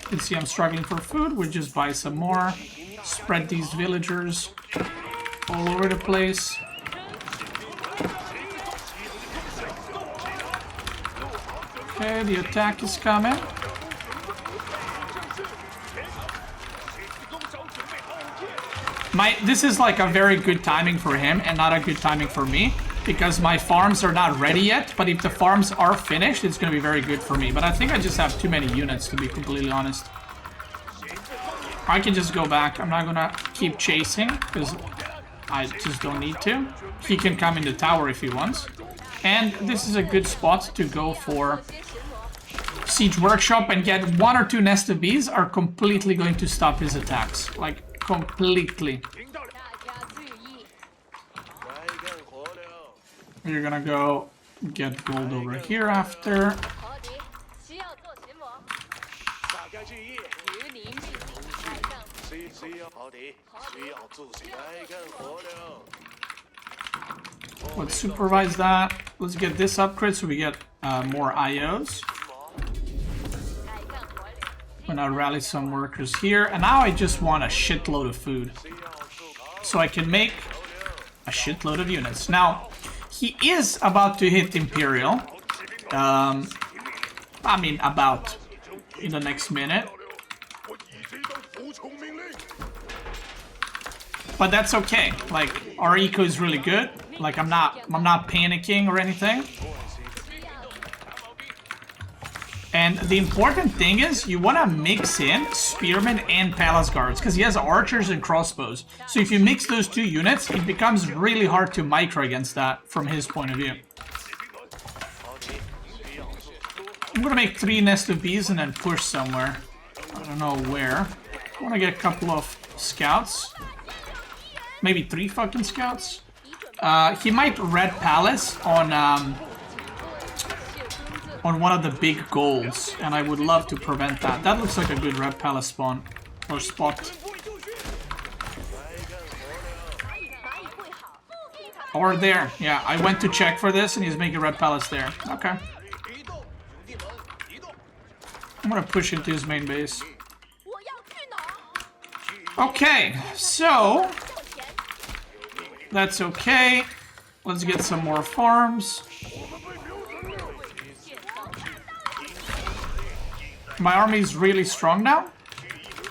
You can see I'm struggling for food. We'll just buy some more. Spread these villagers all over the place. Okay, the attack is coming. This is like a very good timing for him and not a good timing for me, because my farms are not ready yet, but if the farms are finished, it's going to be very good for me. But I think I just have too many units, to be completely honest. I can just go back. I'm not going to keep chasing, because I just don't need to. He can come in the tower if he wants. And this is a good spot to go for Siege Workshop and get 1 or 2 nest of bees are completely going to stop his attacks. Like, completely. You're gonna go get gold over here after. Let's supervise that. Let's get this upgrade so we get more IOs. And I'll rally some workers here. And now I just want a shitload of food. So I can make a shitload of units. Now, he is about to hit Imperial. I mean, about in the next minute. But that's okay. Like, our eco is really good. Like, I'm not panicking or anything. And the important thing is you want to mix in spearmen and palace guards, because he has archers and crossbows. So if you mix those 2 units, it becomes really hard to micro against that from his point of view. I'm gonna make 3 nest of bees and then push somewhere. don't know where. I want to get a couple of scouts. Maybe 3 fucking scouts. He might Red Palace on one of the big goals, and I would love to prevent that. That looks like a good Red Palace spawn or spot. Or there. Yeah, I went to check for this, and he's making Red Palace there. Okay. I'm gonna push into his main base. Okay, so that's okay. Let's get some more farms. My army is really strong now,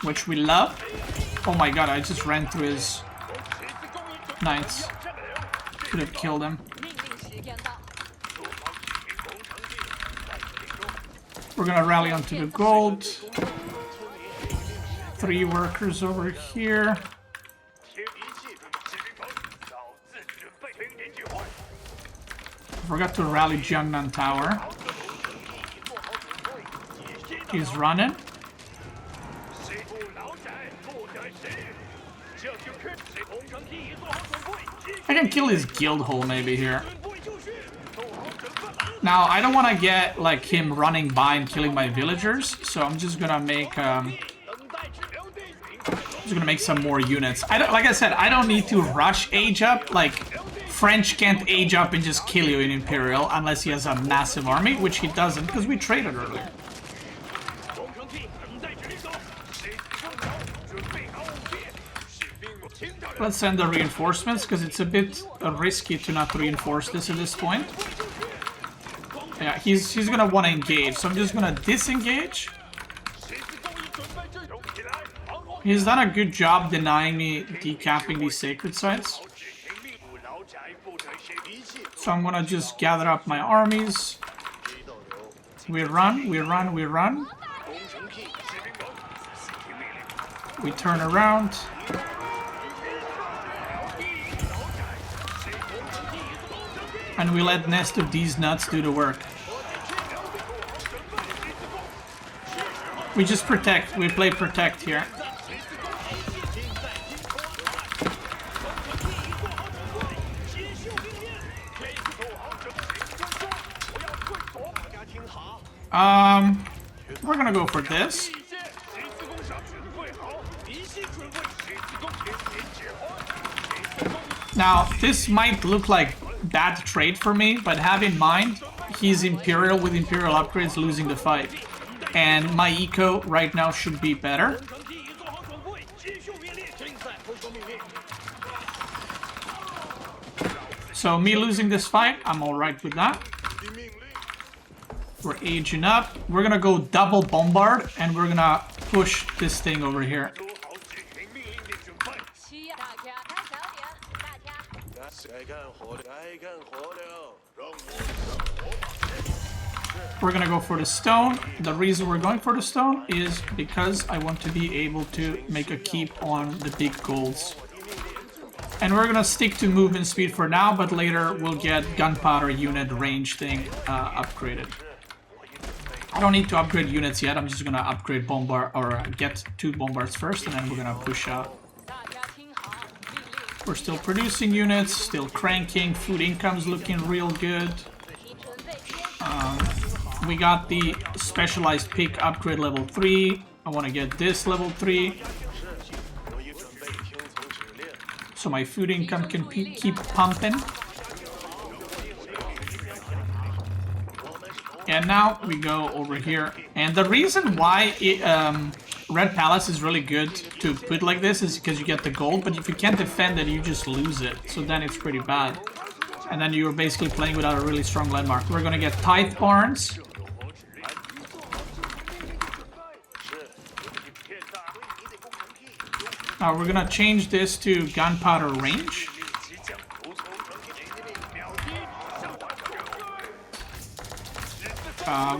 which we love. Oh my god, I just ran through his knights. Could have killed him. We're gonna rally onto the gold. 3 workers over here. Forgot to rally Jiangnan Tower. He's running. I can kill his guild hall maybe here. Now, I don't want to get like him running by and killing my villagers, so I'm just gonna make some more units. Like I said, I don't need to rush age up. Like, French can't age up and just kill you in Imperial unless he has a massive army, which he doesn't, because we traded earlier. Let's send the reinforcements, because it's a bit risky to not reinforce this at this point. Yeah, he's gonna want to engage, so I'm just gonna disengage. He's done a good job denying me decapping these sacred sites. So I'm gonna just gather up my armies. We run, we run, we run. We turn around. And we let Nest of these nuts do the work. We just protect. We play protect here. We're gonna go for this. Now, this might look like bad trade for me, but have in mind, he's Imperial with Imperial upgrades losing the fight. And my eco right now should be better. So me losing this fight, I'm alright with that. We're aging up. We're gonna go double bombard, and we're gonna push this thing over here. We're gonna go for the stone. The reason we're going for the stone is because I want to be able to make a keep on the big golds. And we're gonna stick to movement speed for now, but later we'll get gunpowder unit range thing upgraded. I don't need to upgrade units yet. I'm just gonna upgrade bombard, or get 2 bombards first, and then we're gonna push out. We're still producing units, still cranking. Food income's looking real good. We got the specialized pick upgrade level 3. I want to get this level 3. So my food income can keep pumping. And now we go over here. And the reason why Red Palace is really good to put like this is because you get the gold, but if you can't defend it, you just lose it. So then it's pretty bad. And then you're basically playing without a really strong landmark. We're gonna get Tithe Barns. We're gonna change this to gunpowder range.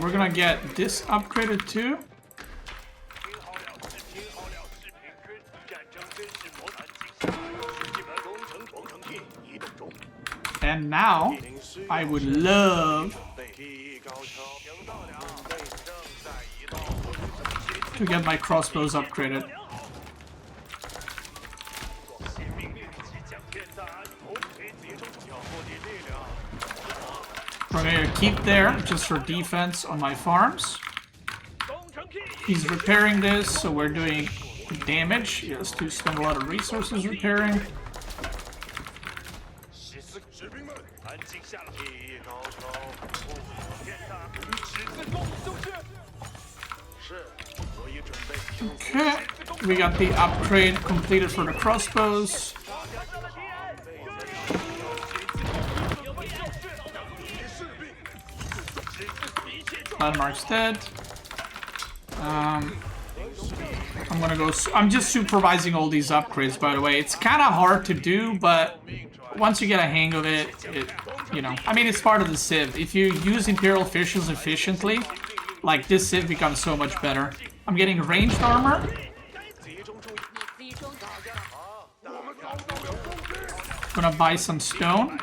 We're gonna get this upgraded too. And now, I would love to get my crossbows upgraded. We're gonna keep there just for defense on my farms. He's repairing this, so we're doing damage. He has to spend a lot of resources repairing. Okay, we got the upgrade completed for the crossbows. Landmark's dead. I'm gonna go. I'm just supervising all these upgrades, by the way. It's kind of hard to do, but once you get a hang of it, you know. I mean, it's part of the Civ. If you use Imperial officials efficiently, like this Civ becomes so much better. I'm getting ranged armor. Gonna buy some stone.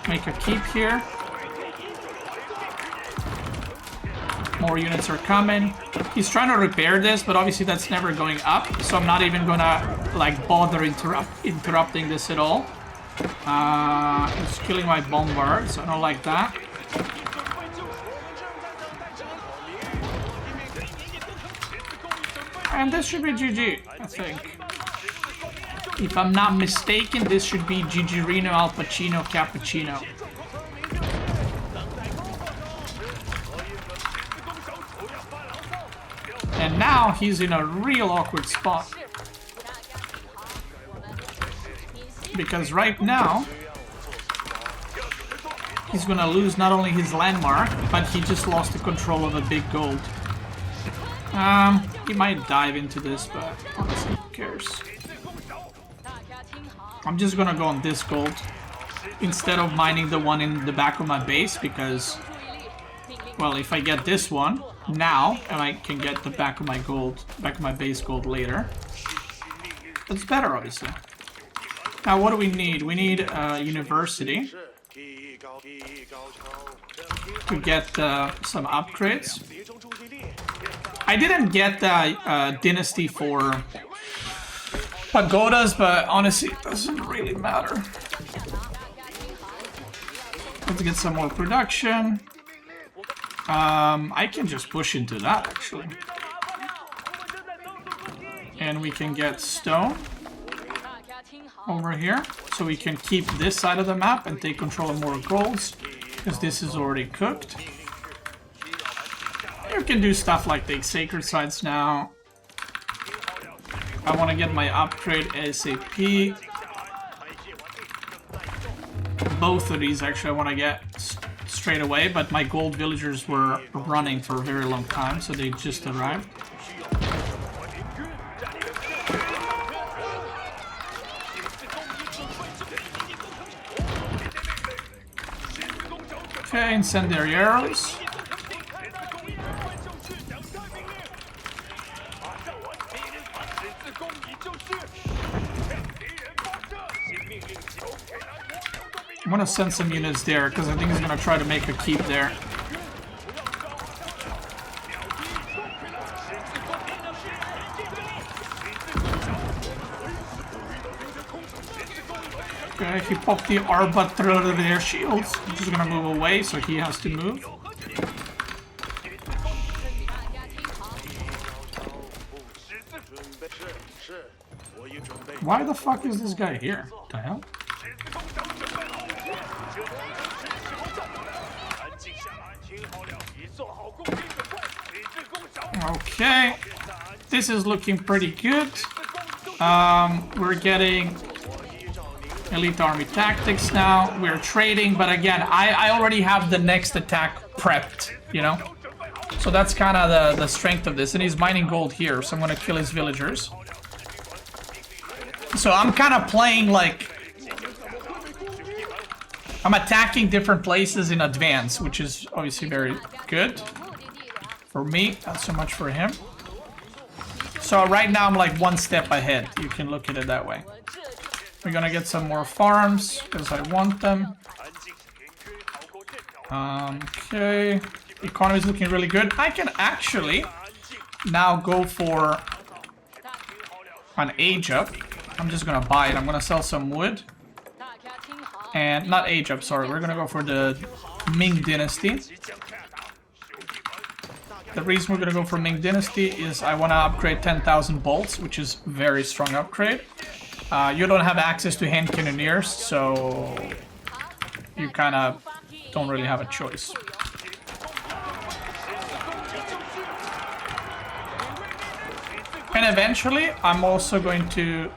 Make a keep here. More units are coming. He's trying to repair this, but obviously that's never going up, so I'm not even gonna like bother interrupting this at all. He's killing my bombards. I don't like that. And this should be GG, I think. If I'm not mistaken, this should be GG Reno, Al Pacino, Cappuccino. And now he's in a real awkward spot. Because right now, he's gonna lose not only his landmark, but he just lost the control of a big gold. He might dive into this, but honestly, who cares? I'm just gonna go on this gold instead of mining the one in the back of my base, because, well, if I get this one now, and I can get the back of my gold, back of my base gold later, that's better, obviously. Now, what do we need? We need a university to get some upgrades. I didn't get the dynasty for pagodas, but honestly, it doesn't really matter. Let's get some more production. I can just push into that, actually. And we can get stone over here, so we can keep this side of the map and take control of more golds, because this is already cooked. You can do stuff like take sacred sites now. I want to get my upgrade ASAP. Both of these, actually, I want to get straight away, but my gold villagers were running for a very long time, so they just arrived. Okay, incendiary arrows. I'm gonna send some units there, because I think he's gonna try to make a keep there. Okay, he popped the Arbiter of their shields. I'm just gonna move away, so he has to move. Why the fuck is this guy here? What the hell? Okay, this is looking pretty good. We're getting elite army tactics now. We're trading, but again, I already have the next attack prepped, you know? So that's kind of the strength of this. And he's mining gold here, so I'm gonna kill his villagers. So I'm kind of playing like... I'm attacking different places in advance, which is obviously very good. For me, not so much for him. So right now I'm like one step ahead. You can look at it that way. We're gonna get some more farms, because I want them. Okay. Economy is looking really good. I can actually now go for an age up. I'm just gonna buy it. I'm gonna sell some wood. And not age up, sorry. We're gonna go for the Ming Dynasty. The reason we're gonna go for Ming Dynasty is I wanna upgrade 10,000 bolts, which is a very strong upgrade. You don't have access to hand cannoneers, so you kinda don't really have a choice. And eventually, I'm also going to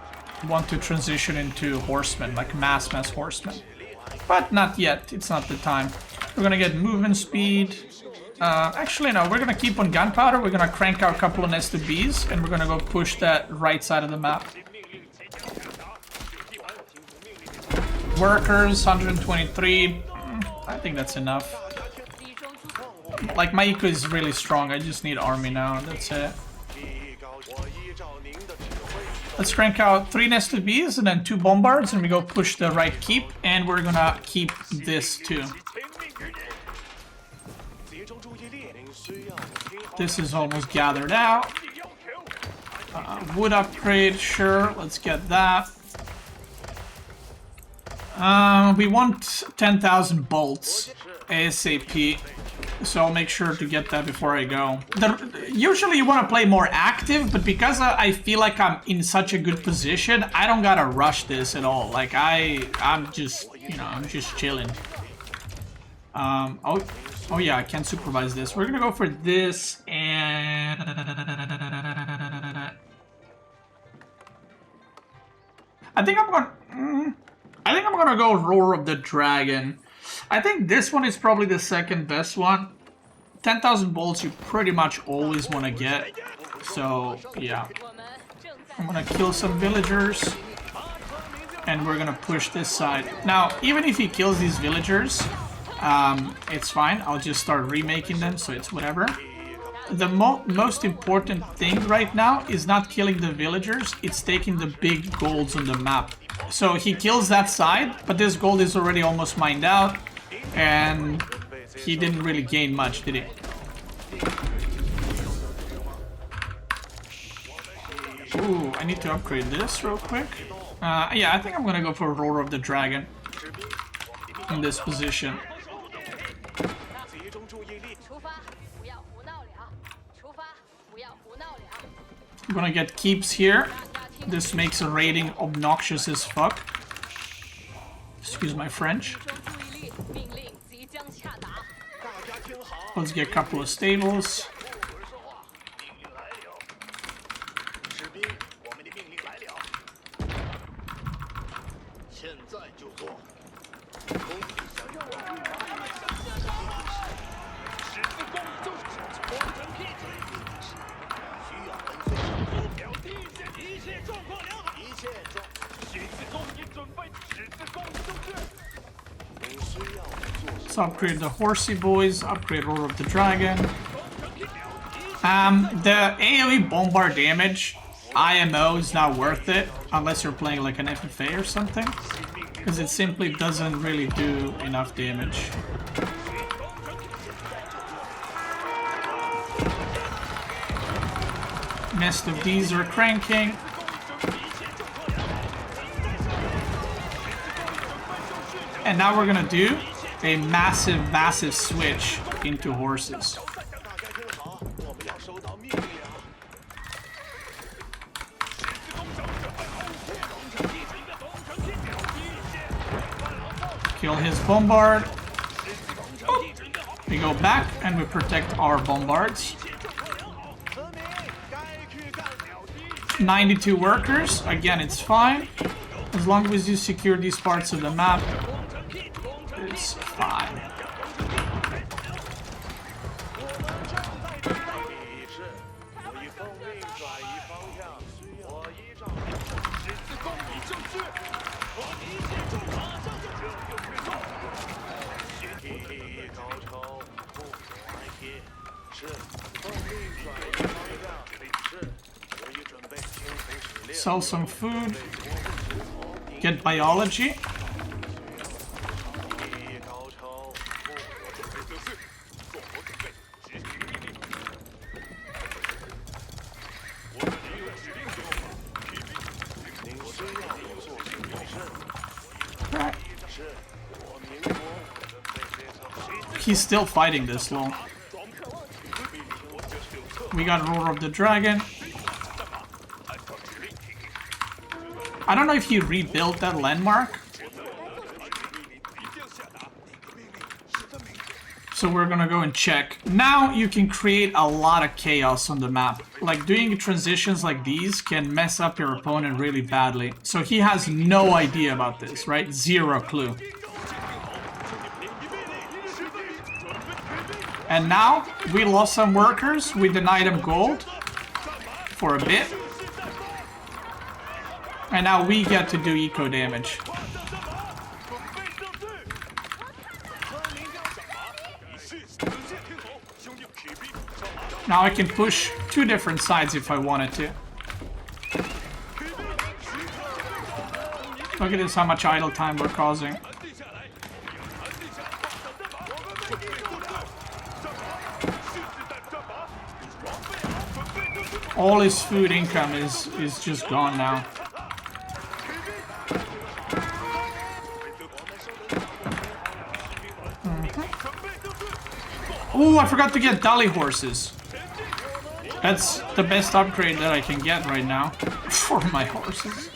want to transition into horsemen, like mass horsemen. But not yet, it's not the time. We're gonna get movement speed. Actually, no, we're gonna keep on gunpowder. We're gonna crank out a couple of nested bees, and we're gonna go push that right side of the map. Workers, 123. I think that's enough. Like, my eco is really strong. I just need army now. That's it. Let's crank out 3 nested bees and then 2 bombards, and we go push the right keep, and we're gonna keep this too. This is almost gathered out. Wood upgrade, sure, let's get that. We want 10,000 bolts ASAP, so I'll make sure to get that before I go. Usually you want to play more active, but because I feel like I'm in such a good position, I don't gotta rush this at all. Like I'm just, you know, I'm just chilling. Oh yeah, I can supervise this. We're gonna go for this and I think I'm gonna go Roar of the Dragon. I think this one is probably the second best one. 10,000 bolts you pretty much always want to get. So, yeah. I'm gonna kill some villagers. And we're gonna push this side. Now, even if he kills these villagers, it's fine. I'll just start remaking them, so it's whatever. The most important thing right now is not killing the villagers. It's taking the big golds on the map. So he kills that side, but this gold is already almost mined out. And he didn't really gain much, did he? Ooh, I need to upgrade this real quick. Yeah, I think I'm gonna go for Roar of the Dragon in this position. I'm gonna get keeps here. This makes a raiding obnoxious as fuck. Excuse my French. Let's get a couple of stables. Let's upgrade the horsey boys, upgrade Roar of the Dragon. The AoE bombard damage, IMO, is not worth it unless you're playing like an FFA or something, because it simply doesn't really do enough damage. Nest of these are cranking. And now we're gonna do a massive switch into horses. Kill his bombard. We go back and we protect our bombards. 92 workers. Again, it's fine. As long as you secure these parts of the map, it's fine. Sell some food. Get biology. he's still fighting this long. We got Roar of the Dragon. I don't know if he rebuilt that landmark. So we're gonna go and check. Now you can create a lot of chaos on the map. Like doing transitions like these can mess up your opponent really badly. So he has no idea about this, right? Zero clue. And now we lost some workers. We denied him gold for a bit. And now we get to do eco damage. Now I can push two different sides if I wanted to. Look at this, how much idle time we're causing. All his food income is just gone now. Oh, I forgot to get dolly horses. That's the best upgrade that I can get right now for my horses.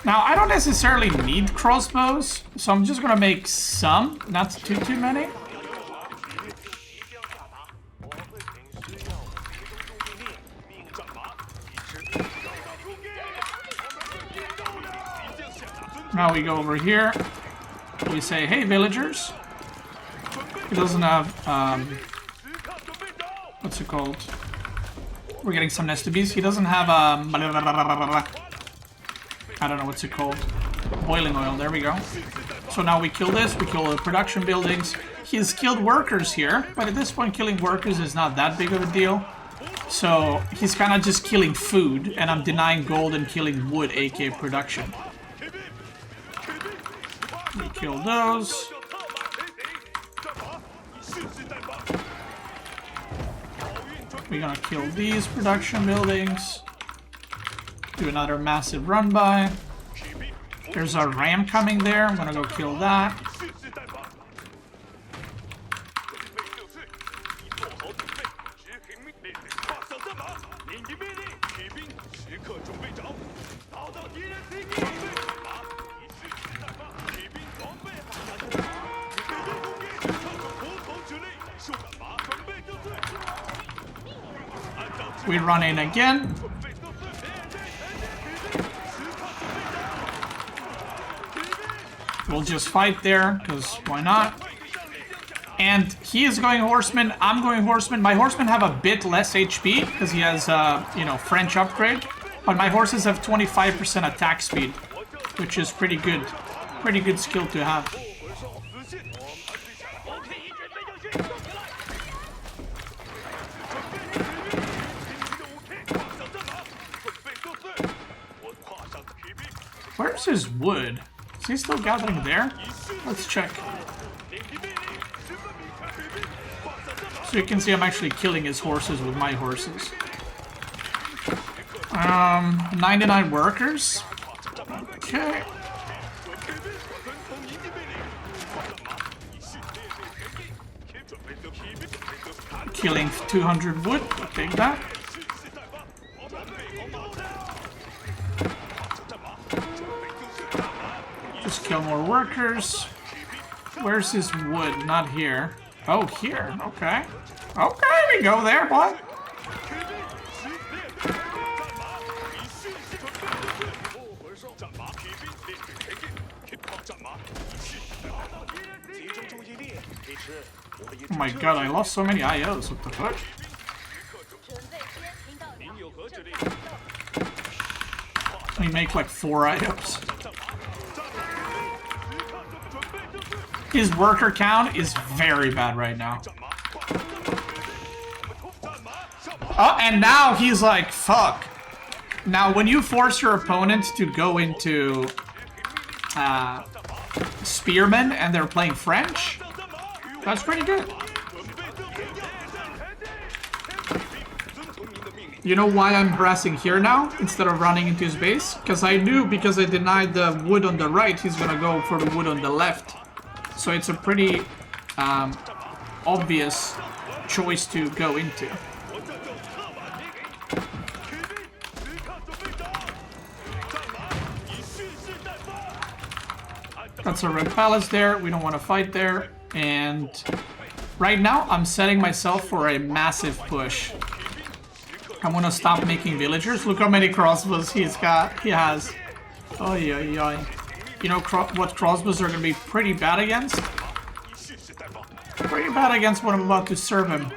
Now, I don't necessarily need crossbows, so I'm just gonna make some, not too many. Now we go over here. We say, hey, villagers. He doesn't have, what's it called? We're getting some nest bees. He doesn't have, I don't know what's it called. Boiling oil, there we go. So now we kill this, we kill the production buildings. He's killed workers here, but at this point killing workers is not that big of a deal. So he's kind of just killing food, and I'm denying gold and killing wood, aka production. We kill those. We're gonna kill these production buildings. Do another massive run by. There's our ram coming there. I'm gonna go kill that. We run in again. We'll just fight there, because why not? And he is going horseman, I'm going horseman. My horsemen have a bit less HP, because he has, you know, French upgrade. But my horses have 25% attack speed, which is pretty good. Pretty good skill to have. Where's his wood? Is he still gathering there? Let's check. So you can see I'm actually killing his horses with my horses. 99 workers. Okay. Killing 200 wood. I'll take that. Just kill more workers. Where's his wood? Not here. Oh, here. Okay. Okay, we go there, boy. Oh my god, I lost so many IOs. What the fuck? We make like 4 IOs. His worker count is very bad right now. Oh, and now he's like, fuck. Now, when you force your opponent to go into spearmen and they're playing French, That's pretty good. You know why I'm harassing here now instead of running into his base? Because I knew, because I denied the wood on the right, he's gonna go for the wood on the left. So it's a pretty obvious choice to go into. That's a red palace there. We don't want to fight there. And right now, I'm setting myself for a massive push. I want to stop making villagers. Look how many crossbows he has. Oh, yeah, yeah. You know what crossbows are going to be pretty bad against? Pretty bad against what I'm about to serve him.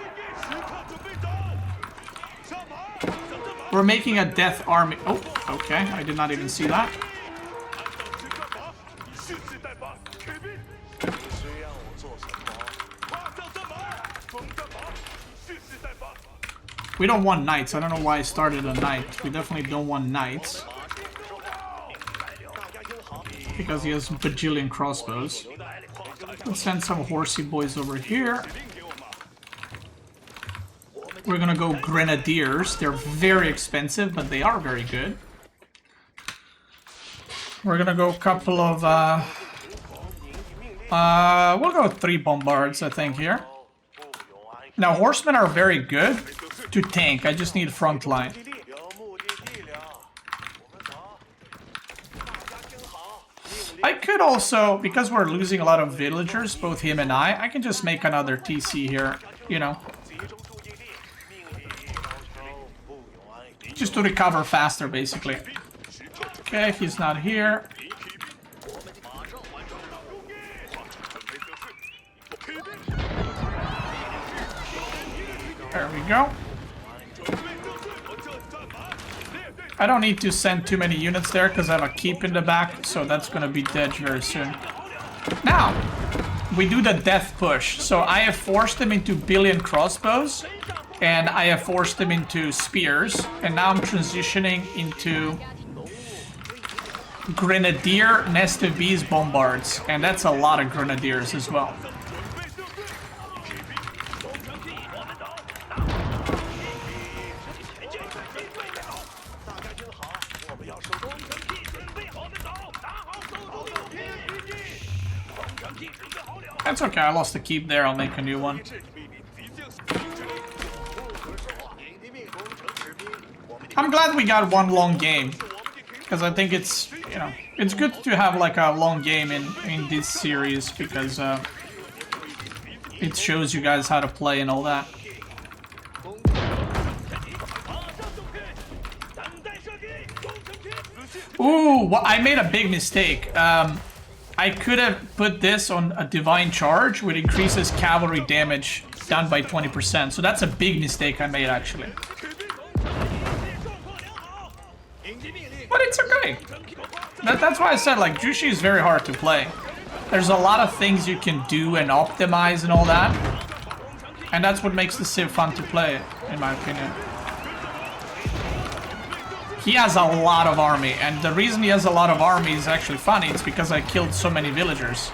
We're making a death army. Oh, okay. I did not even see that. We don't want knights. I don't know why I started a knight. We definitely don't want knights. Because he has bajillion crossbows. Let's send some horsey boys over here. We're gonna go grenadiers. They're very expensive, but they are very good. We're gonna go a couple of... we'll go 3 bombards, I think, here. Now, horsemen are very good to tank. I just need front line. I could also, because we're losing a lot of villagers, both him and I can just make another TC here, you know. Just to recover faster, basically. Okay, he's not here. There we go. I don't need to send too many units there because I have a keep in the back, so that's going to be dead very soon. Now, we do the death push. So I have forced them into billion crossbows, and I have forced them into spears, and now I'm transitioning into grenadier nest of bees bombards, and that's a lot of grenadiers as well. That's okay, I lost the keep there, I'll make a new one. I'm glad we got one long game, because I think it's, you know, it's good to have like a long game in this series, because it shows you guys how to play and all that. Ooh, well, I made a big mistake. I could have put this on a divine charge, which increases cavalry damage down by 20%. So that's a big mistake I made, actually. But it's okay. That's why I said, like, Zhu Xi is very hard to play. There's a lot of things you can do and optimize and all that. And that's what makes the Civ fun to play, in my opinion. He has a lot of army, and the reason he has a lot of army is actually funny. It's because I killed so many villagers.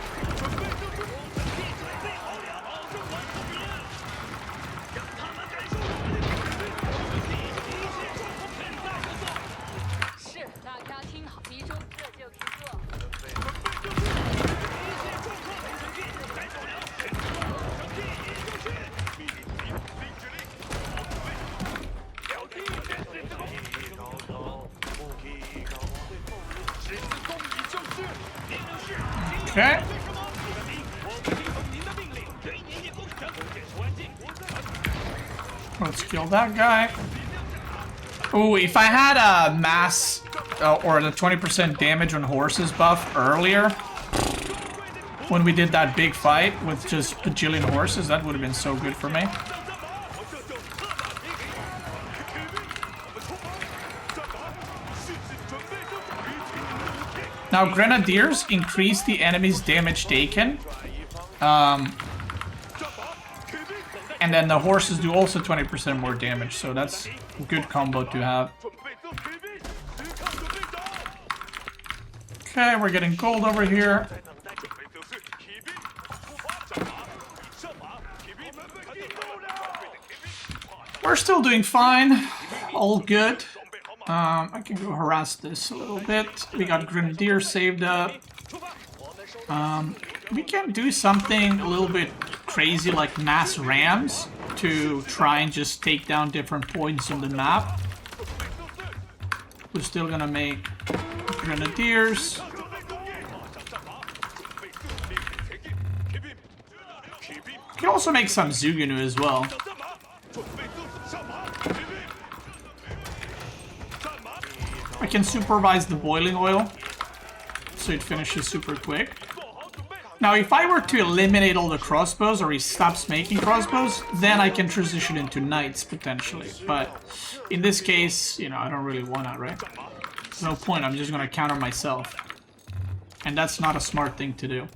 Okay. Let's kill that guy. Ooh, if I had a mass or the 20% damage on horses buff earlier, when we did that big fight with just bajillion horses, that would have been so good for me. Now, grenadiers increase the enemy's damage taken. And then the horses do also 20% more damage, so that's a good combo to have. Okay, we're getting gold over here. We're still doing fine. All good. I can go harass this a little bit. We got Grenadier saved up. We can do something a little bit crazy like mass rams to try and just take down different points on the map. We're still gonna make Grenadiers. We can also make some Zugunu as well. I can supervise the boiling oil, so it finishes super quick. Now, if I were to eliminate all the crossbows, or he stops making crossbows, then I can transition into knights, potentially. But in this case, you know, I don't really want that, right? There's no point, I'm just gonna counter myself. And that's not a smart thing to do.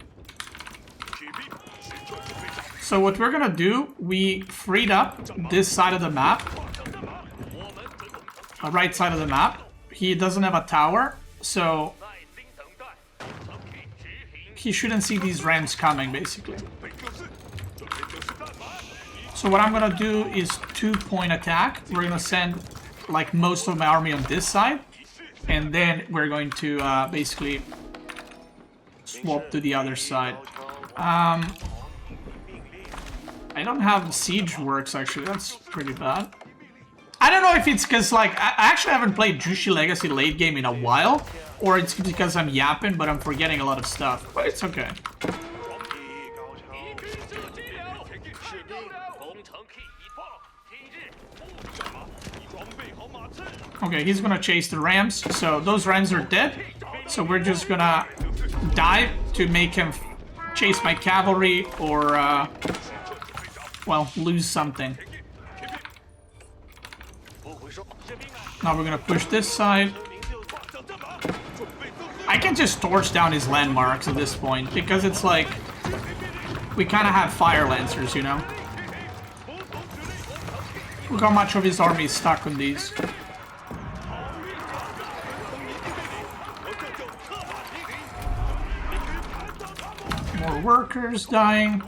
So what we're gonna do, we freed up this side of the map. The right side of the map. He doesn't have a tower, so he shouldn't see these rams coming, basically. So what I'm gonna do is 2-point attack. We're gonna send like most of my army on this side, and then we're going to basically swap to the other side. I don't have siege works, actually. That's pretty bad. I don't know if it's because, like, I actually haven't played Zhu Xi Legacy late game in a while, or it's because I'm yapping, but I'm forgetting a lot of stuff. But it's okay. Okay, he's gonna chase the rams, so those rams are dead. So we're just gonna dive to make him chase my cavalry, or, well, lose something. Now we're gonna push this side. I can just torch down his landmarks at this point, because it's like, we kind of have fire lancers, you know? Look how much of his army is stuck on these. More workers dying.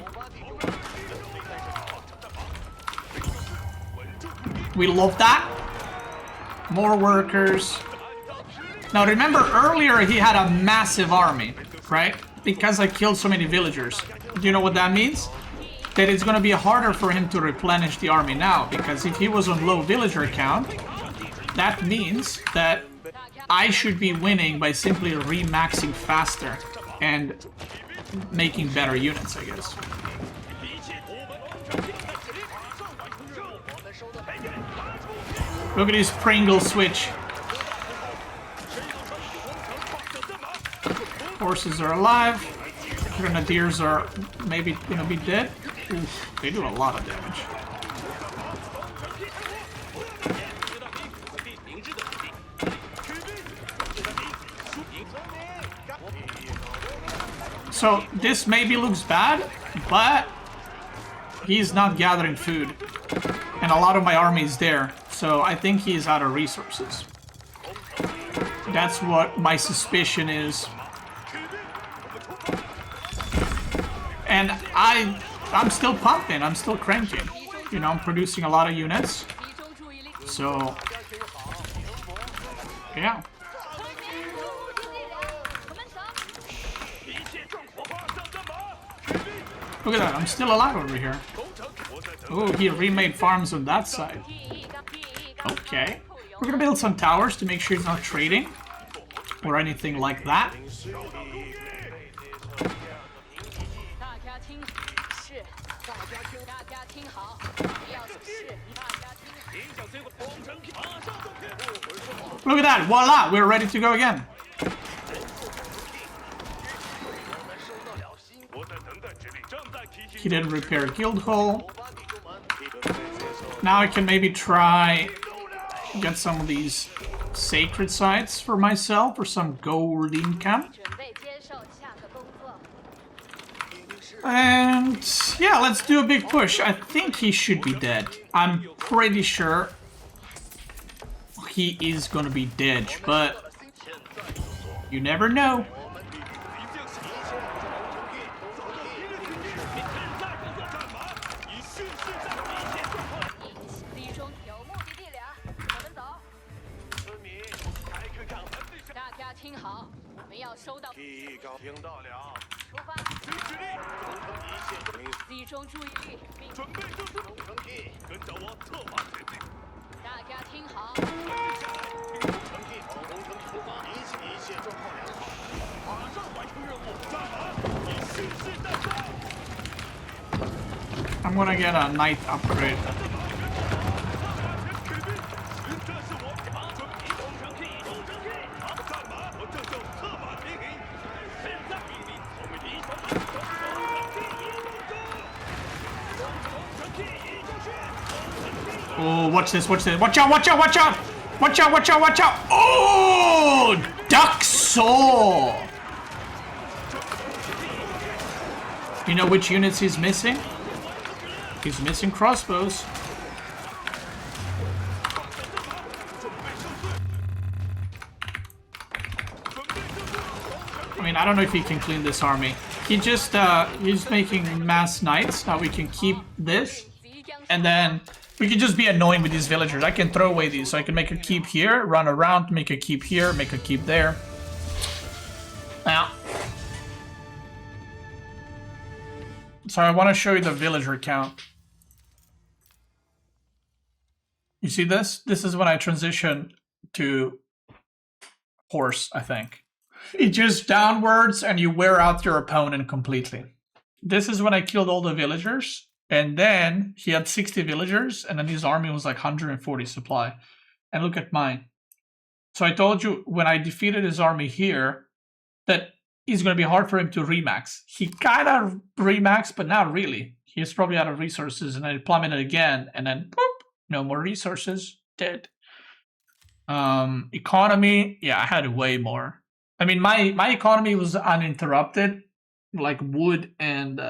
We love that. More workers. Now remember, earlier he had a massive army, right? Because I killed so many villagers. Do you know what that means? That it's gonna be harder for him to replenish the army now, because if he was on low villager count, that means that I should be winning by simply remaxing faster and making better units, I guess. Look at his Pringle switch. Horses are alive. Grenadiers are maybe gonna be dead. Oof, they do a lot of damage. So this maybe looks bad, but he's not gathering food. And a lot of my army is there. So I think he's out of resources. That's what my suspicion is. And I'm still pumping, I'm still cranking. You know, I'm producing a lot of units. So, yeah. Look at that, I'm still alive over here. Oh, he remade farms on that side. Okay. We're gonna build some towers to make sure he's not trading or anything like that. Look at that, voila, we're ready to go again. He didn't repair guild hall. Now I can maybe try get some of these sacred sites for myself, or some gold income. And yeah, let's do a big push. I think he should be dead. I'm pretty sure he is gonna be dead, but you never know. I'm gonna get a knight upgrade. Oh, watch this, watch this. Watch out, watch out, watch out! Watch out, watch out, watch out! Oh! Duck Soul! You know which units he's missing? He's missing crossbows. I mean, I don't know if he can clean this army. He just, he's making mass knights. Now we can keep this. And then we can just be annoying with these villagers. I can throw away these. So I can make a keep here, run around, make a keep here, make a keep there. Now. So I want to show you the villager count. You see this? This is when I transition to horse, I think. It just downwards and you wear out your opponent completely. This is when I killed all the villagers. And then he had 60 villagers. And then his army was like 140 supply. And look at mine. So I told you when I defeated his army here that it's going to be hard for him to remax. He kind of remaxed, but not really. He's probably out of resources. And then it plummeted again. And then boop. No more resources. Dead. Economy. Yeah, I had way more. I mean, my economy was uninterrupted. Like wood and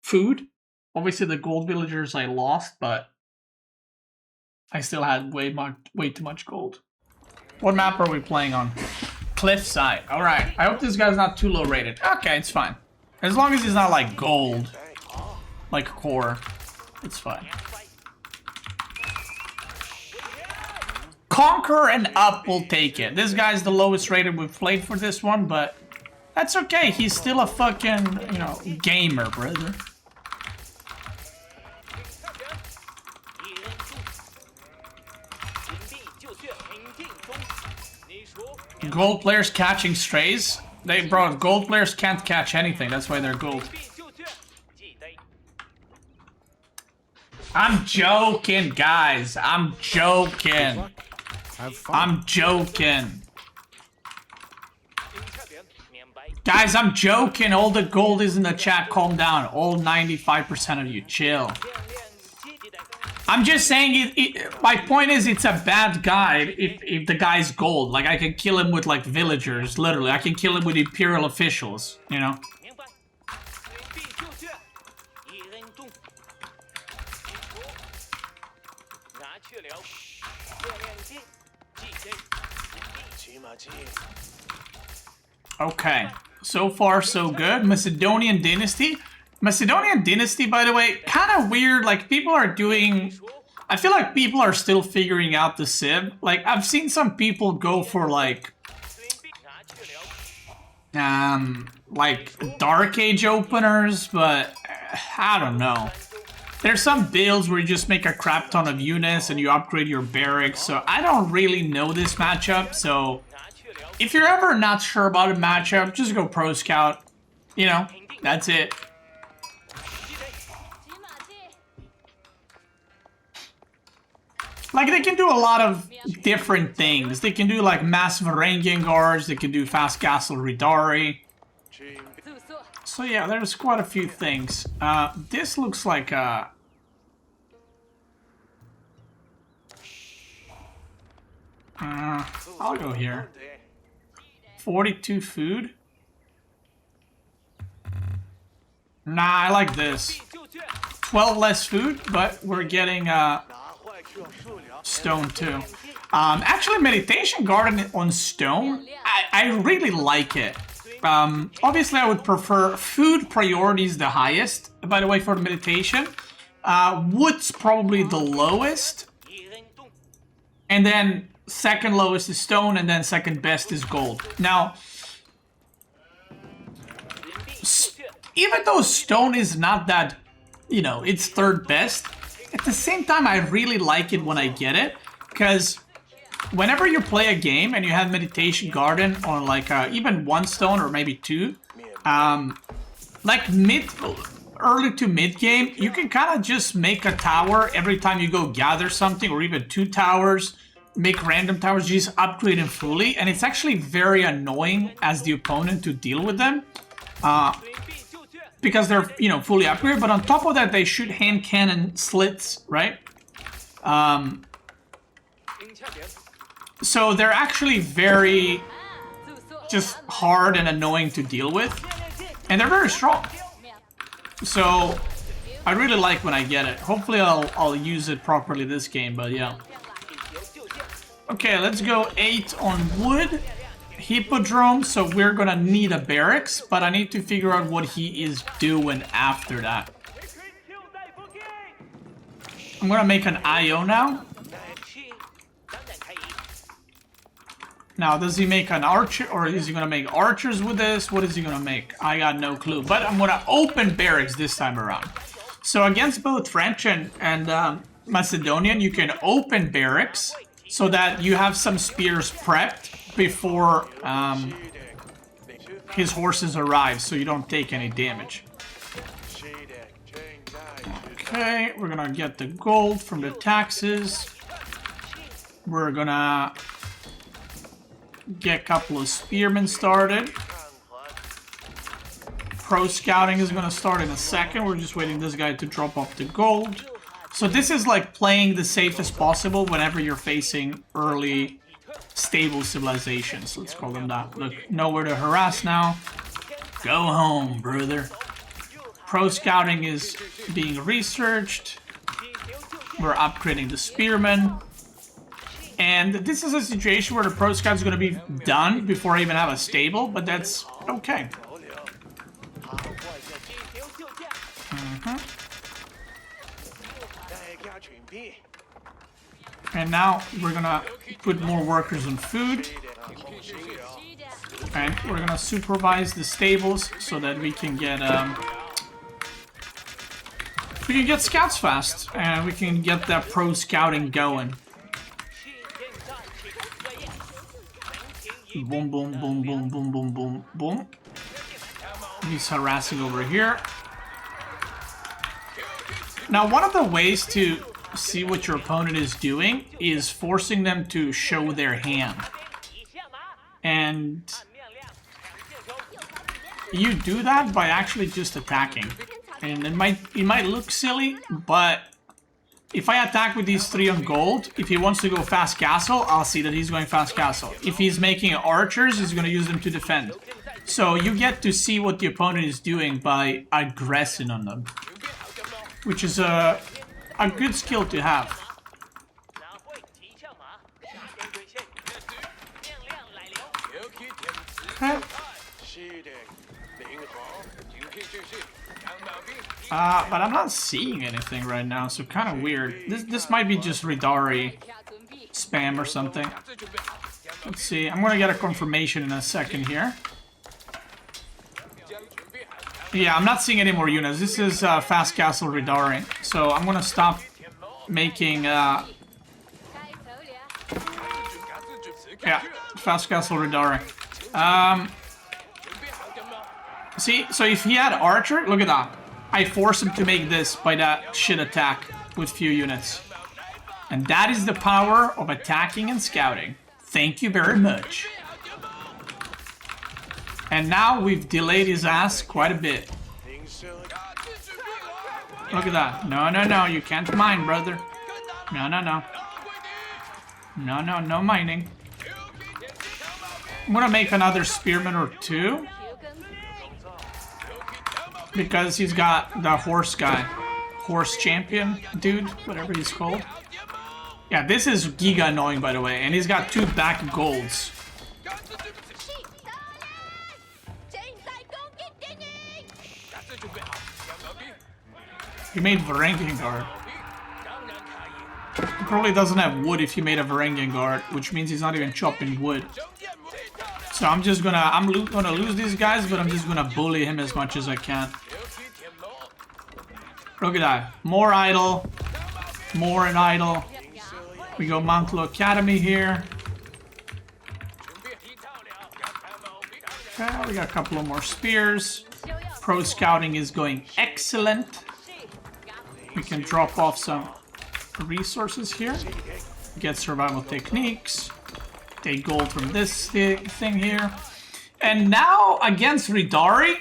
food. Obviously, the gold villagers I lost, but I still had way too much gold. What map are we playing on? Cliffside. All right. I hope this guy's not too low rated. Okay, it's fine. As long as he's not like gold, like core, it's fine. Conquer and up will take it. This guy's the lowest rated we've played for this one, but that's okay. He's still a fucking, you know, gamer, brother. Gold players catching strays? Bro, gold players can't catch anything. That's why they're gold. I'm joking, guys. I'm joking. I'm joking. Guys, I'm joking. All the gold is in the chat. Calm down. All 95% of you. Chill. I'm just saying, my point is it's a bad guide if the guy's gold. Like, I can kill him with, like, villagers, literally. I can kill him with imperial officials, you know? Okay, so far so good. Macedonian Dynasty. Macedonian Dynasty, by the way, kind of weird. Like, people are doing... I feel like people are still figuring out the civ. Like, I've seen some people go for, like Dark Age openers, but I don't know. There's some builds where you just make a crap ton of units and you upgrade your barracks, so I don't really know this matchup, so if you're ever not sure about a matchup, just go Pro Scout. You know, that's it. Like, they can do a lot of different things. They can do, like, massive Varangian guards. They can do fast castle Ridari. So, yeah, there's quite a few things. This looks like a... I'll go here. 42 food? Nah, I like this. 12 less food, but we're getting, stone too. Actually, meditation garden on stone, I really like it. Obviously, I would prefer food priorities the highest, by the way, for meditation. Wood's probably the lowest. And then second lowest is stone, and then second best is gold. Now, even though stone is not that, you know, it's third best, at the same time I really like it when I get it, because whenever you play a game and you have Meditation Garden on like even one stone or maybe two, like early to mid game, you can kind of just make a tower every time you go gather something, or even 2 towers, make random towers, just upgrade them fully, and it's actually very annoying as the opponent to deal with them, because they're, you know, fully upgraded. But on top of that, they shoot hand cannon slits, right? So they're actually very just hard and annoying to deal with, and they're very strong. So I really like when I get it. Hopefully I'll use it properly this game, but yeah. Okay, let's go 8 on wood. Hippodrome, so we're gonna need a barracks, but I need to figure out what he is doing after that. I'm gonna make an IO now. Now, does he make an archer, or is he gonna make archers with this? What is he gonna make? I got no clue, but I'm gonna open barracks this time around. So against both French and Macedonian, you can open barracks so that you have some spears prepped before his horses arrive, so you don't take any damage. Okay, we're gonna get the gold from the taxes. We're gonna get a couple of spearmen started. Pro scouting is gonna start in a second. We're just waiting this guy to drop off the gold. So this is like playing the safest possible whenever you're facing early stable civilizations. Let's call them that. Look, nowhere to harass now. Go home, brother. Pro scouting is being researched. We're upgrading the spearmen. And this is a situation where the pro scout is going to be done before I even have a stable, but that's okay. And now we're going to put more workers on food. And we're going to supervise the stables so that we can get scouts fast, and we can get that pro scouting going. Boom, boom, boom, boom, boom, boom, boom, boom. He's harassing over here. Now, one of the ways to see what your opponent is doing is forcing them to show their hand. And you do that by actually just attacking. And it might look silly, but if I attack with these 3 on gold, if he wants to go fast castle, I'll see that he's going fast castle. If he's making archers, he's going to use them to defend. So you get to see what the opponent is doing by aggressing on them, which is a good skill to have. Okay. But I'm not seeing anything right now, so kind of weird. This might be just Ridari spam or something. Let's see. I'm gonna get a confirmation in a second here. Yeah, I'm not seeing any more units. This is Fast Castle Ridari, so I'm gonna stop making yeah, Fast Castle Ridari. See, so if he had archer, look at that. I force him to make this by that shit attack with few units. And that is the power of attacking and scouting. Thank you very much. And now we've delayed his ass quite a bit. Look at that. No, no, no, you can't mine, brother. No, no, no. No, no, no mining. I'm gonna make another spearman or 2. Because he's got the horse guy. Horse champion dude, whatever he's called. Yeah, this is giga annoying, by the way. And he's got 2 back golds. He made Varangian Guard. He probably doesn't have wood if he made a Varangian Guard, which means he's not even chopping wood. So I'm just gonna lose these guys, but I'm just gonna bully him as much as I can. Look at that. More idle. More and idle. We go Mountlo Academy here. Okay, we got a couple of more spears. Pro scouting is going excellent. We can drop off some resources here. Get survival techniques. Take gold from this thing here. And now against Ridari.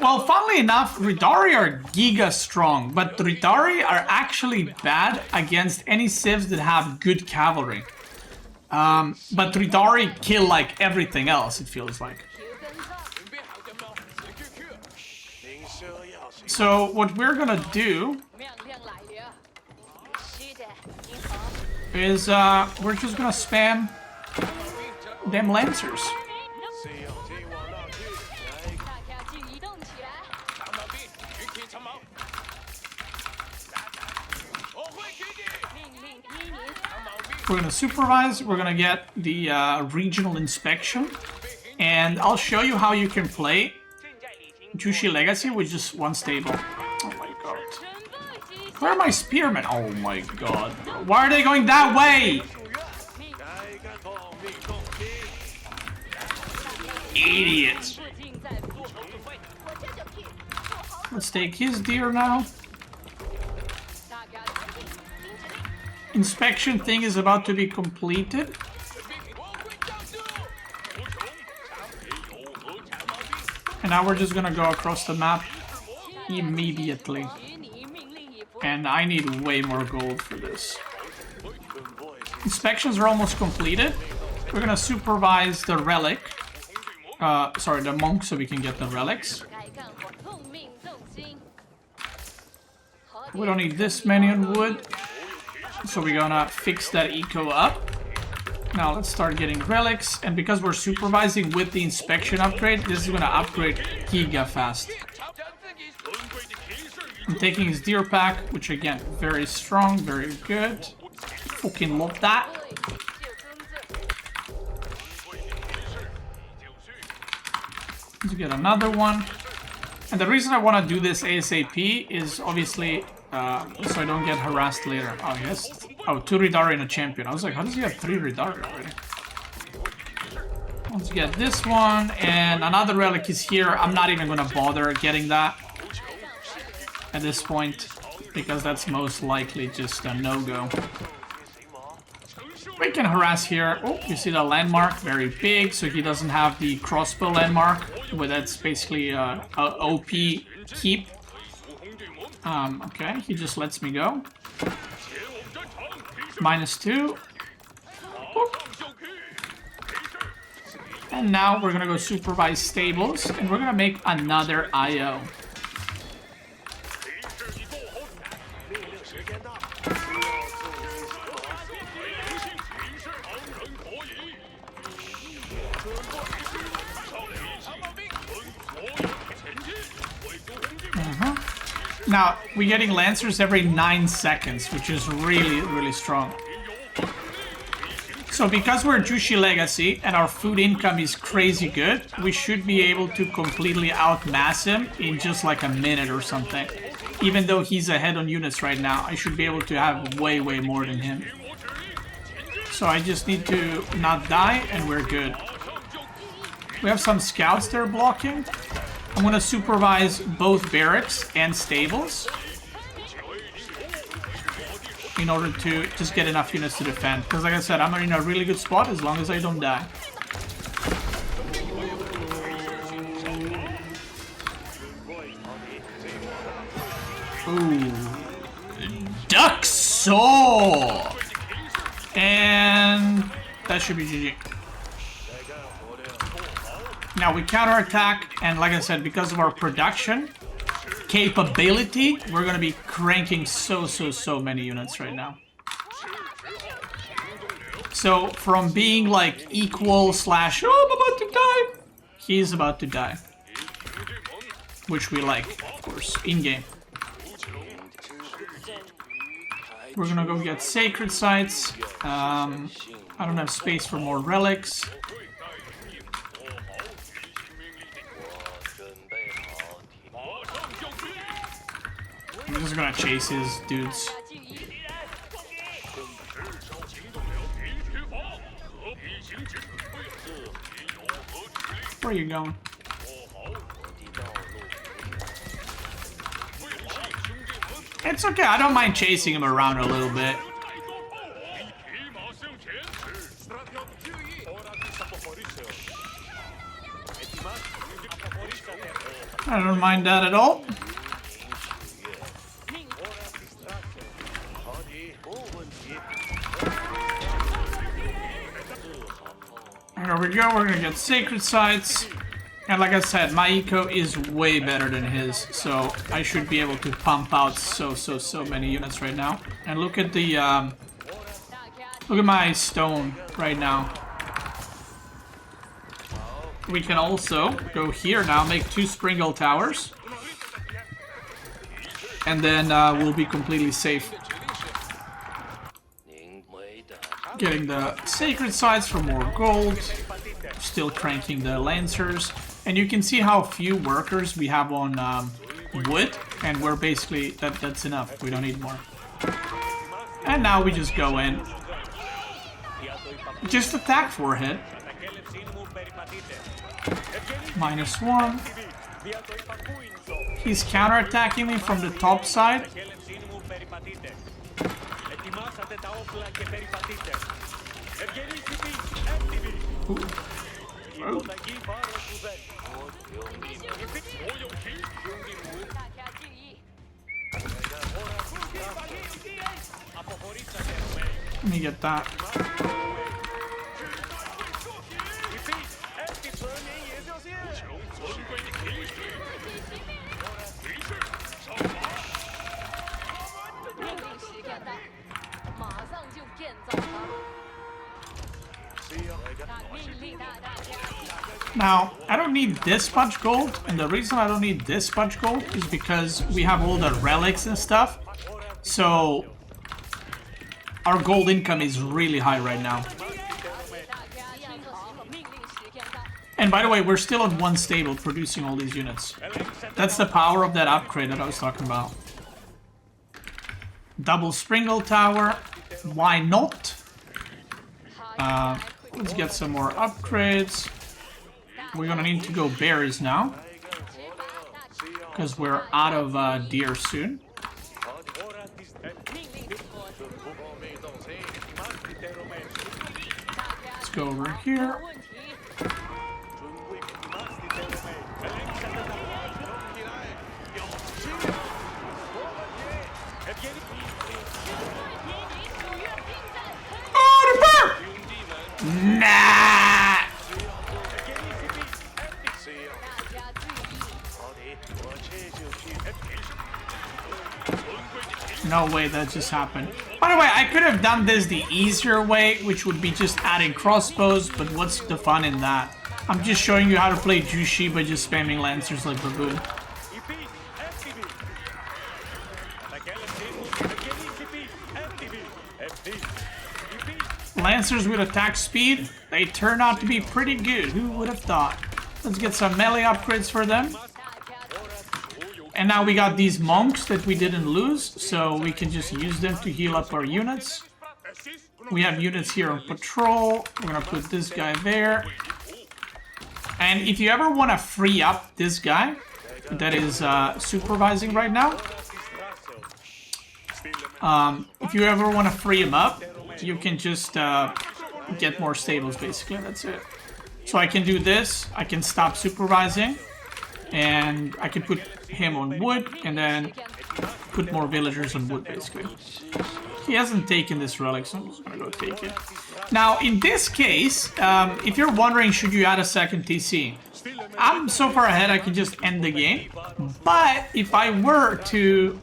Well, funnily enough, Ridari are giga strong, but Ridari are actually bad against any civs that have good cavalry. But Ridari kill like everything else, it feels like. So what we're gonna do is we're just gonna spam them lancers. We're gonna supervise, we're gonna get the regional inspection, and I'll show you how you can play Zhu Xi Legacy with just one stable. Oh my god. Where are my spearmen? Oh my god. Why are they going that way? Idiots. Let's take his deer now. Inspection thing is about to be completed. And now we're just gonna go across the map immediately. And I need way more gold for this. Inspections are almost completed. We're gonna supervise the relic. Sorry, the monk, so we can get the relics. We don't need this many on wood. So we're gonna fix that eco up. Now let's start getting relics. And because we're supervising with the inspection upgrade, this is gonna upgrade giga fast. I'm taking his deer pack, which again, very strong, very good. Fucking love that. Let's get another one. And the reason I want to do this ASAP is obviously so I don't get harassed later. Oh, yes. Oh, 2 Ridari and a champion. I was like, how does he have 3 Ridari already? Let's get this one. And another relic is here. I'm not even going to bother getting that at this point, because that's most likely just a no-go. We can harass here. Oh, you see the landmark? Very big, so he doesn't have the crossbow landmark. But that's basically a OP keep. Okay, he just lets me go. -2. Boop. And now we're gonna go supervise stables, and we're gonna make another IO. Now, we're getting lancers every 9 seconds, which is really, really strong. So because we're Zhu Xi Legacy and our food income is crazy good, we should be able to completely outmass him in just like a minute or something. Even though he's ahead on units right now, I should be able to have way, way more than him. So I just need to not die and we're good. We have some scouts there blocking. I'm gonna supervise both barracks and stables in order to just get enough units to defend. Because like I said, I'm in a really good spot as long as I don't die. Ooh. Duck Saw! And that should be GG. Now we counterattack, and like I said, because of our production capability, we're gonna be cranking so many units right now. So from being like equal slash, oh, I'm about to die, he's about to die. Which we like, of course, in-game. We're gonna go get sacred sites. I don't have space for more relics. I'm just gonna chase his dudes. Where are you going? It's okay, I don't mind chasing him around a little bit. I don't mind that at all. There we go, we're gonna get sacred sites. And like I said, my eco is way better than his, so I should be able to pump out so many units right now. And look at the, look at my stone right now. We can also go here now, make 2 Springle Towers. And then we'll be completely safe. Getting the sacred sites for more gold. Still cranking the Lancers. And you can see how few workers we have on wood. And we're basically, that's enough. We don't need more. And now we just go in. Just attack forehead. -1. He's counterattacking me from the top side. Ooh. Oh. Let me get that. Now, I don't need this much gold, and the reason I don't need this much gold is because we have all the relics and stuff, so our gold income is really high right now. And by the way, we're still on 1 stable producing all these units. That's the power of that upgrade that I was talking about. Double Springle Tower, why not? Let's get some more upgrades. We're gonna need to go berries now, because we're out of deer soon. Let's go over here. Oh, the bird! Nah! No way that just happened. By the way, I could have done this the easier way, which would be just adding crossbows, but what's the fun in that? I'm just showing you how to play Zhu Xi by just spamming Lancers like baboon. Lancers with attack speed, they turn out to be pretty good. Who would have thought? Let's get some melee upgrades for them. And now we got these monks that we didn't lose, so we can just use them to heal up our units. We have units here on patrol. We're gonna put this guy there. And if you ever want to free up this guy that is supervising right now, if you ever want to free him up, you can just get more stables, basically. That's it. So I can do this. I can stop supervising. And I can put him on wood, and then put more villagers on wood, basically. He hasn't taken this relic, so I'm just gonna go take it. Now, in this case, if you're wondering, should you add a second TC? I'm so far ahead, I can just end the game. But if I were to...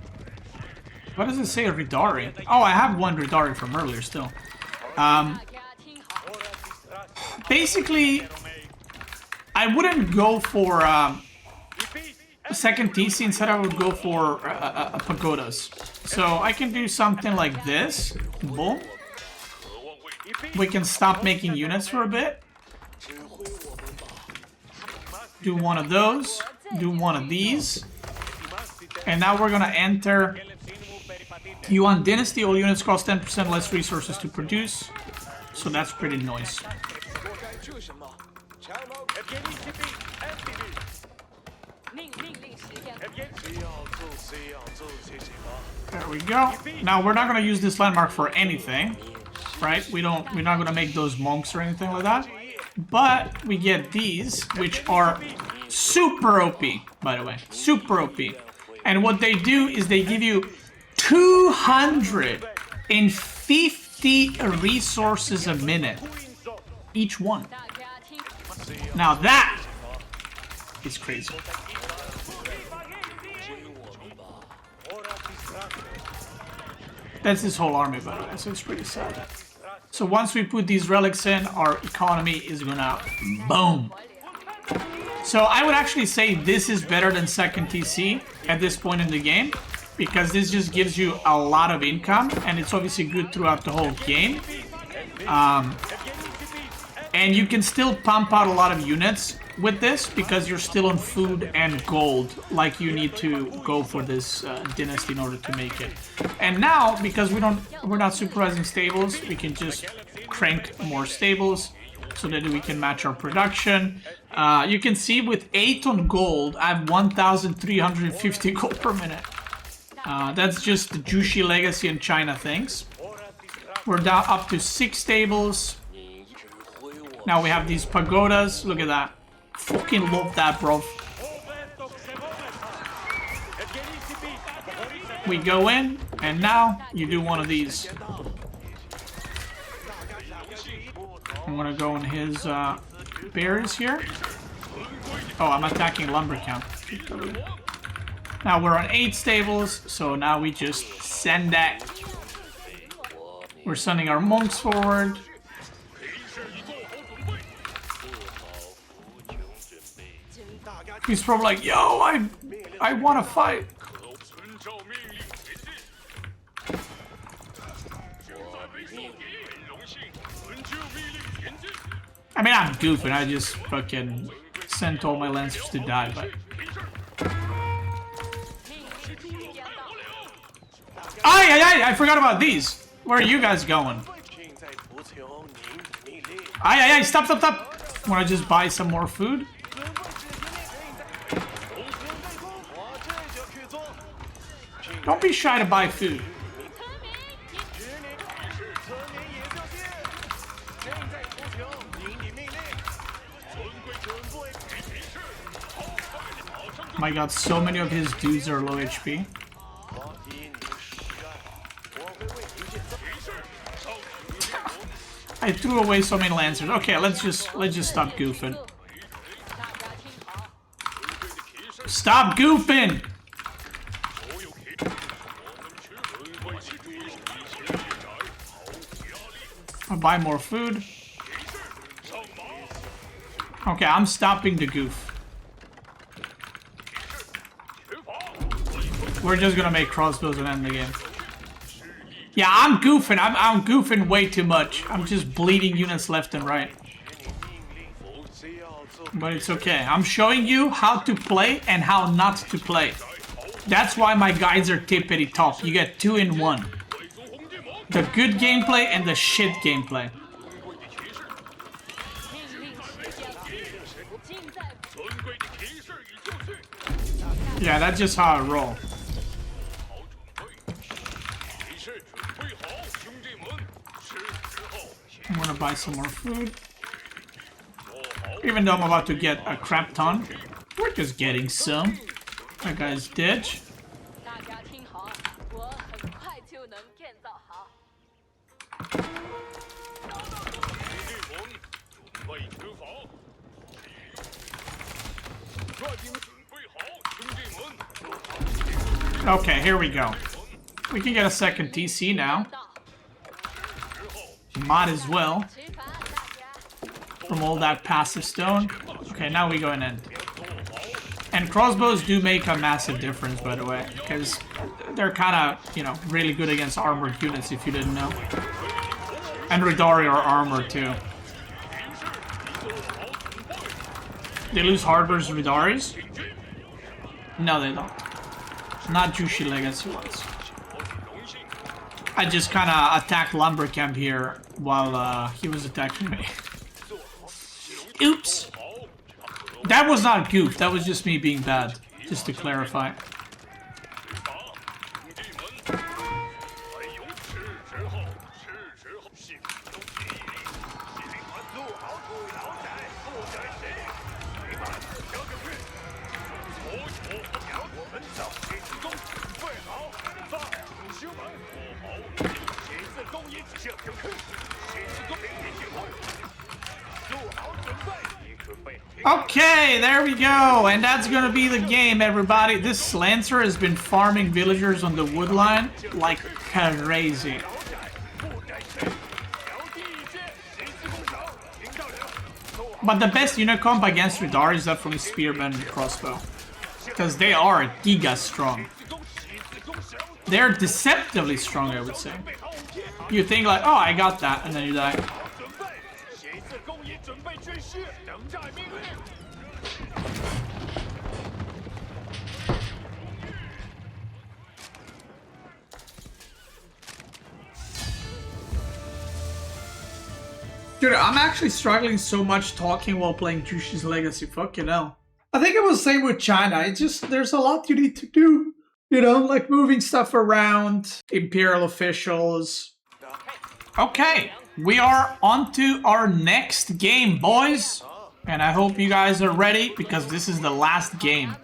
What does it say, Ridari? Oh, I have 1 Ridari from earlier still. Basically, I wouldn't go for... second TC, instead I would go for pagodas. So I can do something like this. Boom. We can stop making units for a bit. Do one of those. Do one of these. And now we're gonna enter Yuan Dynasty. All units cost 10% less resources to produce. So that's pretty nice. There we go. Now we're not gonna use this landmark for anything, right? We're not gonna make those monks or anything like that. But we get these, which are super OP, by the way. Super OP. And what they do is they give you 250 resources a minute. Each one. Now that is crazy. That's his whole army, by the way, so it's pretty sad. So once we put these relics in, our economy is gonna boom. So I would actually say this is better than second TC at this point in the game, because this just gives you a lot of income, and it's obviously good throughout the whole game. And you can still pump out a lot of units with this, because you're still on food and gold, like you need to go for this dynasty in order to make it. And now, because we're not supervising stables, we can just crank more stables so that we can match our production. You can see with 8 on gold, I have 1,350 gold per minute. That's just the Zhu Xi legacy and China things. We're down up to 6 stables. Now we have these pagodas. Look at that. Fucking love that, bro. We go in, and now you do one of these. I'm gonna go in his berries here. Oh, I'm attacking lumber camp. Now we're on 8 stables, so now we just send that. We're sending our monks forward. He's probably like, yo, I want to fight. I mean, I'm goofing. I just fucking sent all my lancers to die, but... I forgot about these. Where are you guys going? Stop. Wanna just buy some more food? Don't be shy to buy food. My god, so many of his dudes are low HP. I threw away so many lancers. Okay, let's just stop goofing. Stop goofing! I'll buy more food. Okay, I'm stopping the goof. We're just gonna make crossbows and end the game. Yeah, I'm goofing. I'm goofing way too much. I'm just bleeding units left and right. But it's okay. I'm showing you how to play and how not to play. That's why my guides are tippity top. You get 2 in 1. The good gameplay and the shit gameplay. Yeah, that's just how I roll. I'm gonna buy some more food. Even though I'm about to get a crap ton, we're just getting some. That guy's ditch. Okay, here we go. We can get a second TC now. Might as well. From all that passive stone. Okay, now we go and end. And crossbows do make a massive difference, by the way, because they're kind of, you know, really good against armored units, if you didn't know. And Ridari are armored too. They lose hard versus Ridaris? No, they don't. Not Zhu Xi Legacy ones. I just kind of attacked Lumber Camp here while he was attacking me. Oops! That was not goof, that was just me being bad. Just to clarify. Okay, there we go, and that's gonna be the game, everybody. This Lancer has been farming villagers on the wood line like crazy. But the best unicomp against Radar is definitely Spearman and Crossbow, because they are giga strong. They're deceptively strong, I would say. You think like, oh, I got that, and then you die. Dude, I'm actually struggling so much talking while playing Zhu Xi's Legacy. Fucking hell. I think it was the same with China. It's just, there's a lot you need to do. You know, like moving stuff around, Imperial officials. Okay, we are on to our next game, boys. And I hope you guys are ready, because this is the last game.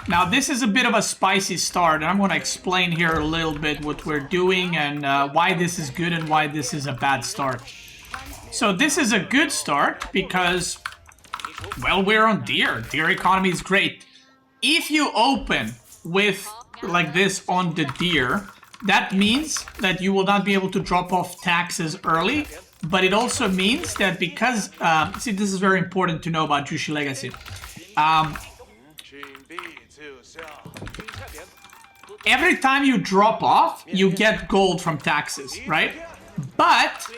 Now, this is a bit of a spicy start, and I'm going to explain here a little bit what we're doing and why this is good and why this is a bad start. So this is a good start because, well, we're on Deer. Deer economy is great. If you open with like this on the Deer, that means that you will not be able to drop off taxes early, but it also means that because, see, this is very important to know about Zhu Xi Legacy. Every time you drop off, you get gold from taxes, right? But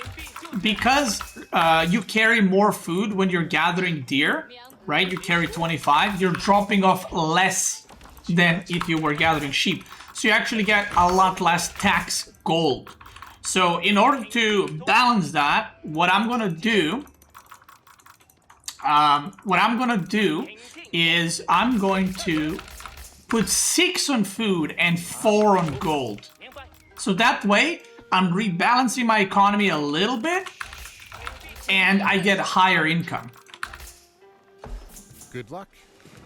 because you carry more food when you're gathering deer, right? You carry 25, you're dropping off less than if you were gathering sheep. So you actually get a lot less tax gold. So in order to balance that, what I'm gonna do is I'm going to put 6 on food and 4 on gold. So that way, I'm rebalancing my economy a little bit, and I get higher income. Good luck.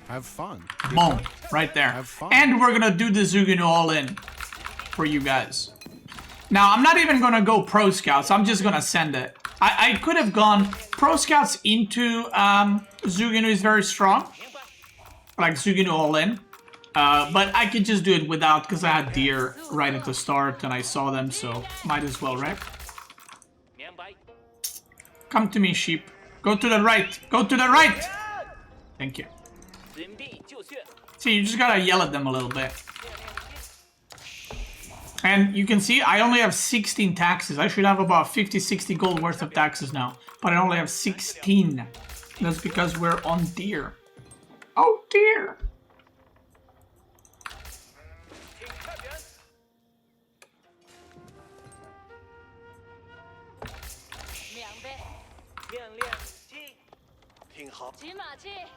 Have fun. Boom, right there. Have fun. And we're gonna do the Zugunu all in for you guys. Now, I'm not even gonna go Pro Scouts, I'm just gonna send it. I could have gone Pro Scouts into Zugunu is very strong. Like Zugunu all in. But I could just do it without, because I had deer right at the start and I saw them, so might as well, right? Come to me, sheep. Go to the right. Go to the right! Thank you. See, you just gotta yell at them a little bit. And you can see I only have 16 taxes. I should have about 50, 60 gold worth of taxes now. But I only have 16. That's because we're on deer. Oh dear!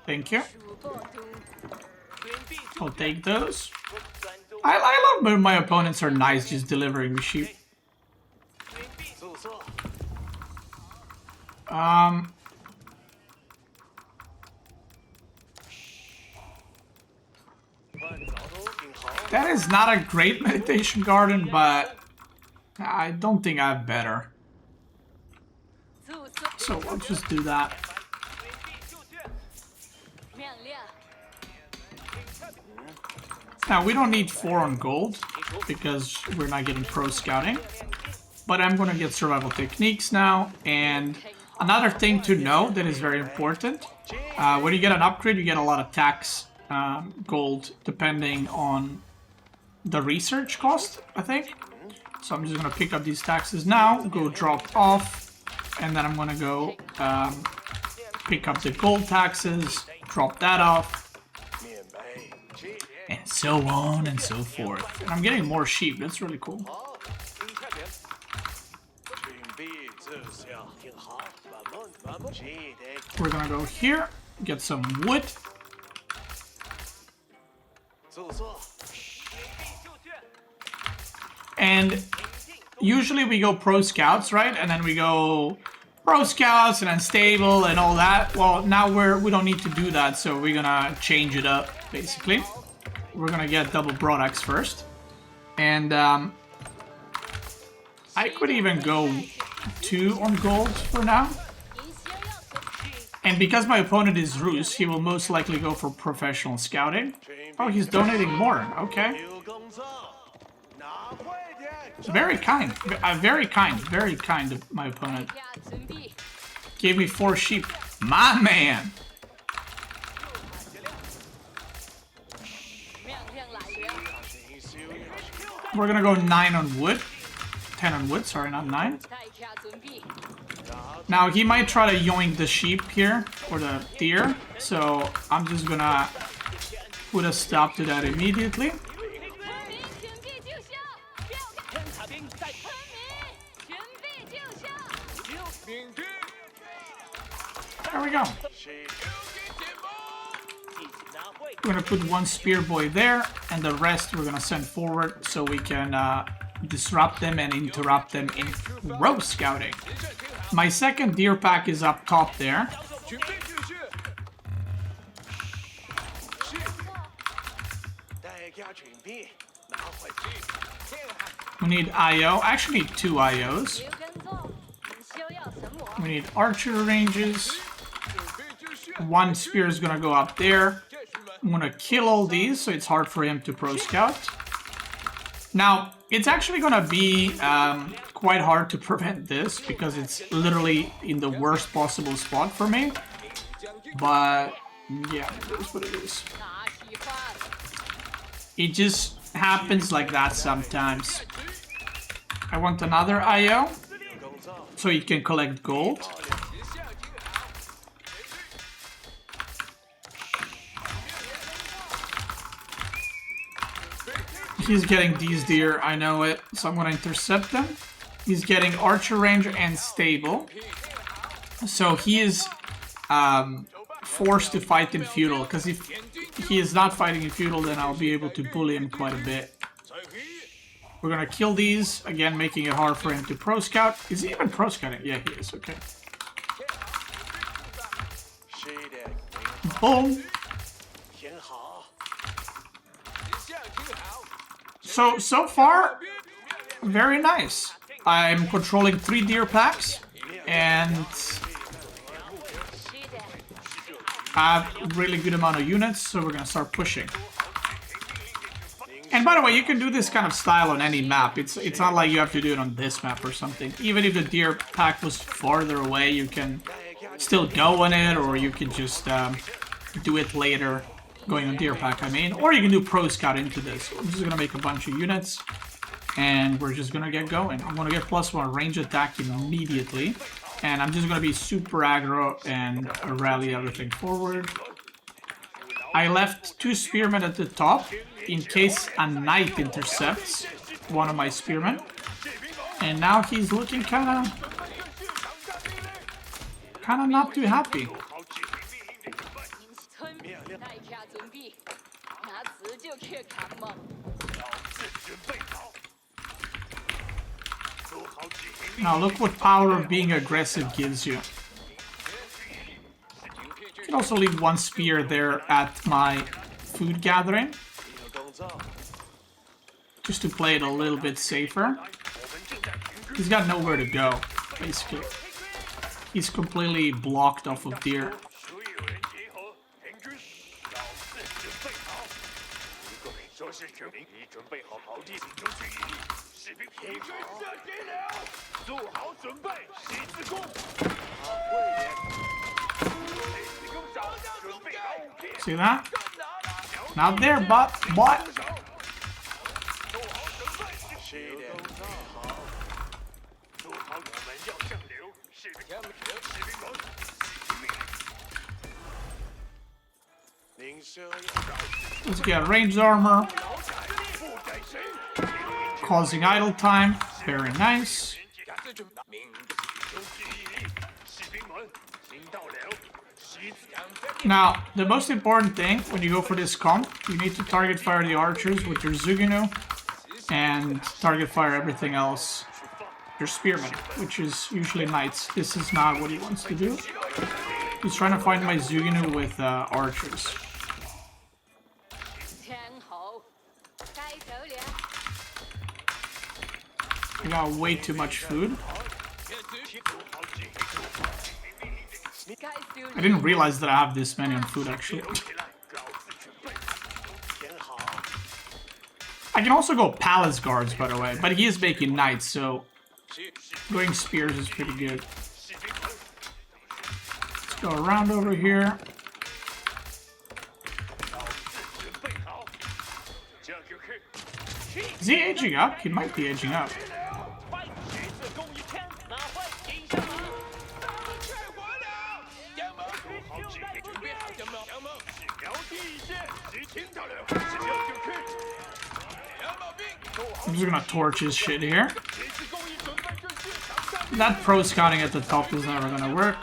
Thank you. I'll take those. I love when my opponents are nice, just delivering me sheep. That is not a great meditation garden, but I don't think I have better. So we'll just do that. Now, we don't need 4 on gold, because we're not getting pro scouting. But I'm going to get survival techniques now. And another thing to know that is very important. When you get an upgrade, you get a lot of tax gold, depending on the research cost, I think. So I'm just going to pick up these taxes now, go drop off. And then I'm going to go pick up the gold taxes, drop that off. and so on and so forth. And I'm getting more sheep. That's really cool. We're gonna go here, get some wood. And usually we go pro scouts, right? And then we go pro scouts and then stable and all that. Well, now we don't need to do that, so we're gonna change it up, basically. We're gonna get double broadaxe first. And I could even go 2 on gold for now. And because my opponent is Rus, he will most likely go for professional scouting. Oh, he's donating more. Okay. Very kind. Very kind of my opponent. Gave me 4 sheep. My man! We're gonna go 9 on wood. 10 on wood, sorry, not 9. Now, he might try to yoink the sheep here, or the deer. So, I'm just gonna put a stop to that immediately. There we go. We're gonna put 1 spear boy there, and the rest we're gonna send forward so we can disrupt them and interrupt them in row scouting. My second deer pack is up top there. We need IO. Actually, 2 IOs. We need archer ranges. 1 spear is gonna go up there. I'm gonna kill all these, so it's hard for him to pro scout. Now, it's actually gonna be quite hard to prevent this, because it's literally in the worst possible spot for me. But, yeah, that's what it is. It just happens like that sometimes. I want another IO, so he can collect gold. He's getting these deer, I know it, so I'm gonna intercept them. He's getting archer range and stable. So he is forced to fight in feudal, because if he is not fighting in feudal, then I'll be able to bully him quite a bit. We're gonna kill these, again making it hard for him to pro scout. Is he even pro scouting? Yeah, he is, okay. Boom! So far, very nice. I'm controlling 3 deer packs, and I have a really good amount of units, so we're gonna start pushing. And by the way, you can do this kind of style on any map. It's not like you have to do it on this map or something. Even if the deer pack was farther away, you can still go on it, or you can just do it later. Going on deer pack, I mean. Or you can do pro scout into this. I'm just gonna make a bunch of units, and we're just gonna get going. I'm gonna get +1 range attack immediately, and I'm just gonna be super aggro and rally everything forward. I left 2 spearmen at the top in case a knight intercepts one of my spearmen, and now he's looking kind of not too happy. Now look what power of being aggressive gives you. You can also leave 1 spear there at my food gathering, just to play it a little bit safer. He's got nowhere to go, basically. He's completely blocked off of deer. See that? Not there, but what? Let's get ranged armor. Causing idle time. Very nice. Now, the most important thing when you go for this comp, you need to target fire the archers with your Zuginu and target fire everything else. Your spearmen, which is usually knights. This is not what he wants to do. He's trying to find my Zuginu with archers. I got way too much food. I didn't realize that I have this many on food, actually. I can also go palace guards, by the way, but he is making knights, so going spears is pretty good. Let's go around over here. Is he aging up? He might be aging up. I'm just gonna torch his shit here. That pro scouting at the top is never gonna work.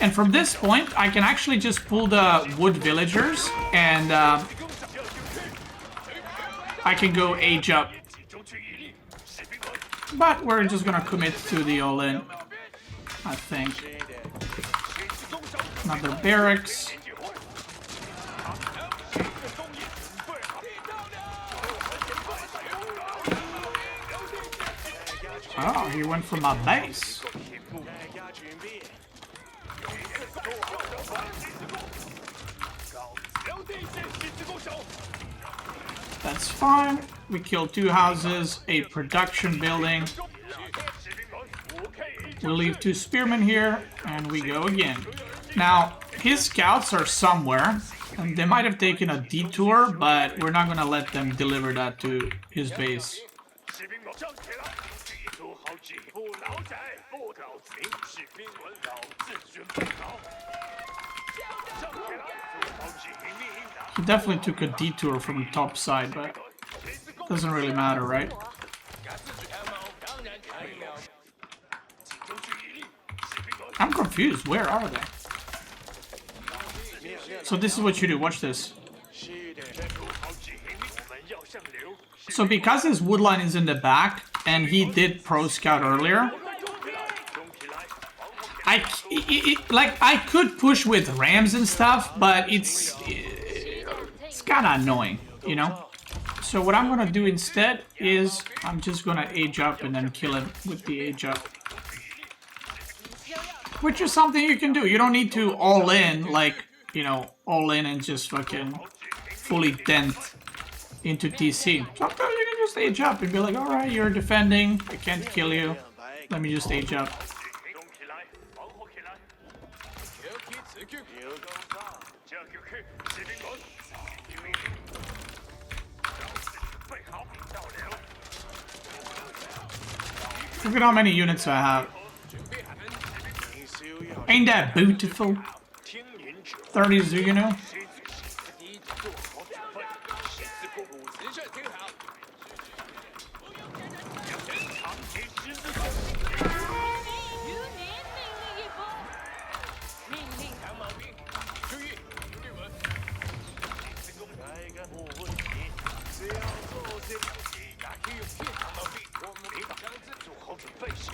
And from this point, I can actually just pull the wood villagers and I can go age up. But we're just gonna commit to the all-in, I think. Another barracks. Oh, he went for my base. That's fine. We killed 2 houses, a production building. We'll leave 2 spearmen here, and we go again. Now, his scouts are somewhere, and they might have taken a detour, but we're not gonna let them deliver that to his base. He definitely took a detour from the top side, but doesn't really matter, right? I'm confused. Where are they? So this is what you do. Watch this. So because his wood line is in the back, and he did pro scout earlier, I could push with rams and stuff, but it's kind of annoying, you know? So what I'm gonna do instead is I'm just gonna age up and then kill him with the age up. Which is something you can do. You don't need to all in, like, you know, all in and just fucking fully dent into TC. Sometimes you can just age up and be like, alright, you're defending, I can't kill you. Let me just age up. Look at how many units I have. Ain't that beautiful? 30 Zuginu.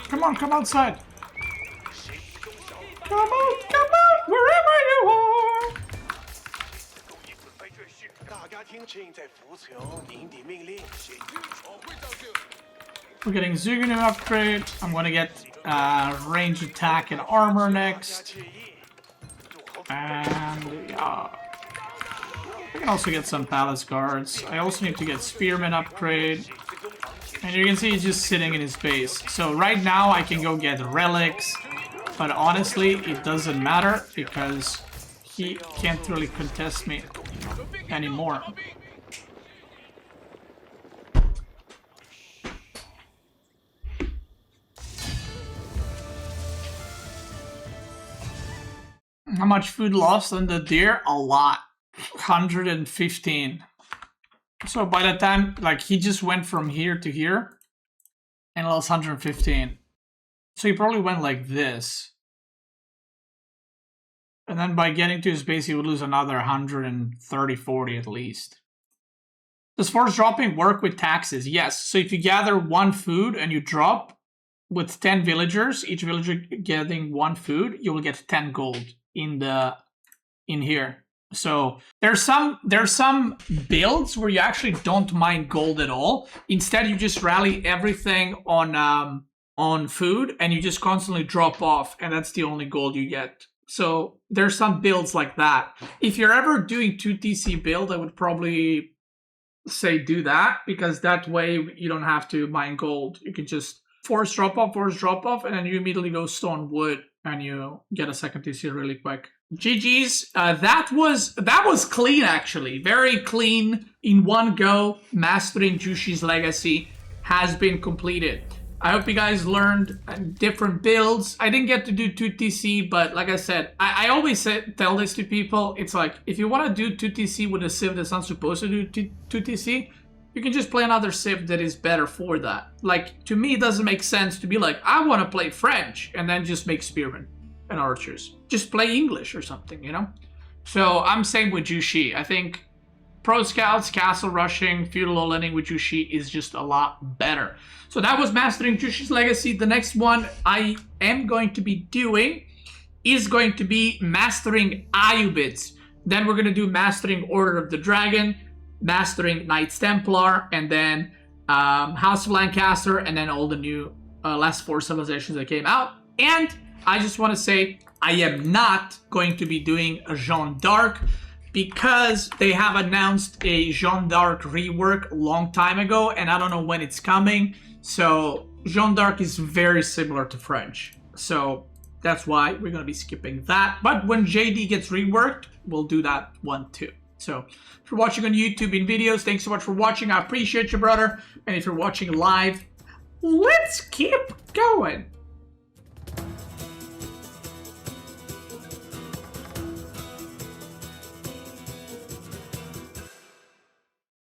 Come on, come outside. Come out, wherever you are. We're getting Zuginu upgrade. I'm gonna get range attack and armor next. And yeah. I can also get some palace guards. I also need to get spearmen upgrade. And you can see he's just sitting in his base. So right now I can go get relics. But honestly, it doesn't matter because he can't really contest me anymore. How much food lost on the deer? A lot. 115. So by the time, like, he just went from here to here and lost 115. So he probably went like this. And then by getting to his base, he would lose another 130, 40 at least. Does force dropping work with taxes? Yes. So if you gather 1 food and you drop with 10 villagers, each villager getting 1 food, you will get 10 gold in here. So there's some builds where you actually don't mine gold at all. Instead, you just rally everything on food and you just constantly drop off, and that's the only gold you get. So there's some builds like that. If you're ever doing 2TC build, I would probably say do that, because that way you don't have to mine gold. You can just force drop off, and then you immediately go stone wood and you get a second TC really quick. GG's. That was clean, actually. Very clean. In one go, mastering Zhu Xi's legacy has been completed. I hope you guys learned different builds. I didn't get to do 2TC, but like I said, I always tell this to people. It's like, if you want to do 2TC with a civ that's not supposed to do 2TC, you can just play another civ that is better for that. Like, to me, it doesn't make sense to be like, I want to play French, and then just make spearmen and archers. Just play English or something, you know? So I'm same with Zhu Xi. I think pro scouts, castle rushing, feudal lowlanding with Zhu Xi is just a lot better. So that was mastering Zhu Xi's legacy. The next one I am going to be doing is going to be mastering Ayyubids. Then we're going to do mastering Order of the Dragon, mastering Knights Templar, and then House of Lancaster, and then all the new last 4 civilizations that came out. And I just want to say I am not going to be doing a Jeanne d'Arc, because they have announced a Jeanne d'Arc rework a long time ago, and I don't know when it's coming. So Jeanne d'Arc is very similar to French. So that's why we're going to be skipping that. But when JD gets reworked, we'll do that one too. So if you're watching on YouTube in videos, thanks so much for watching. I appreciate you, brother. And if you're watching live, let's keep going.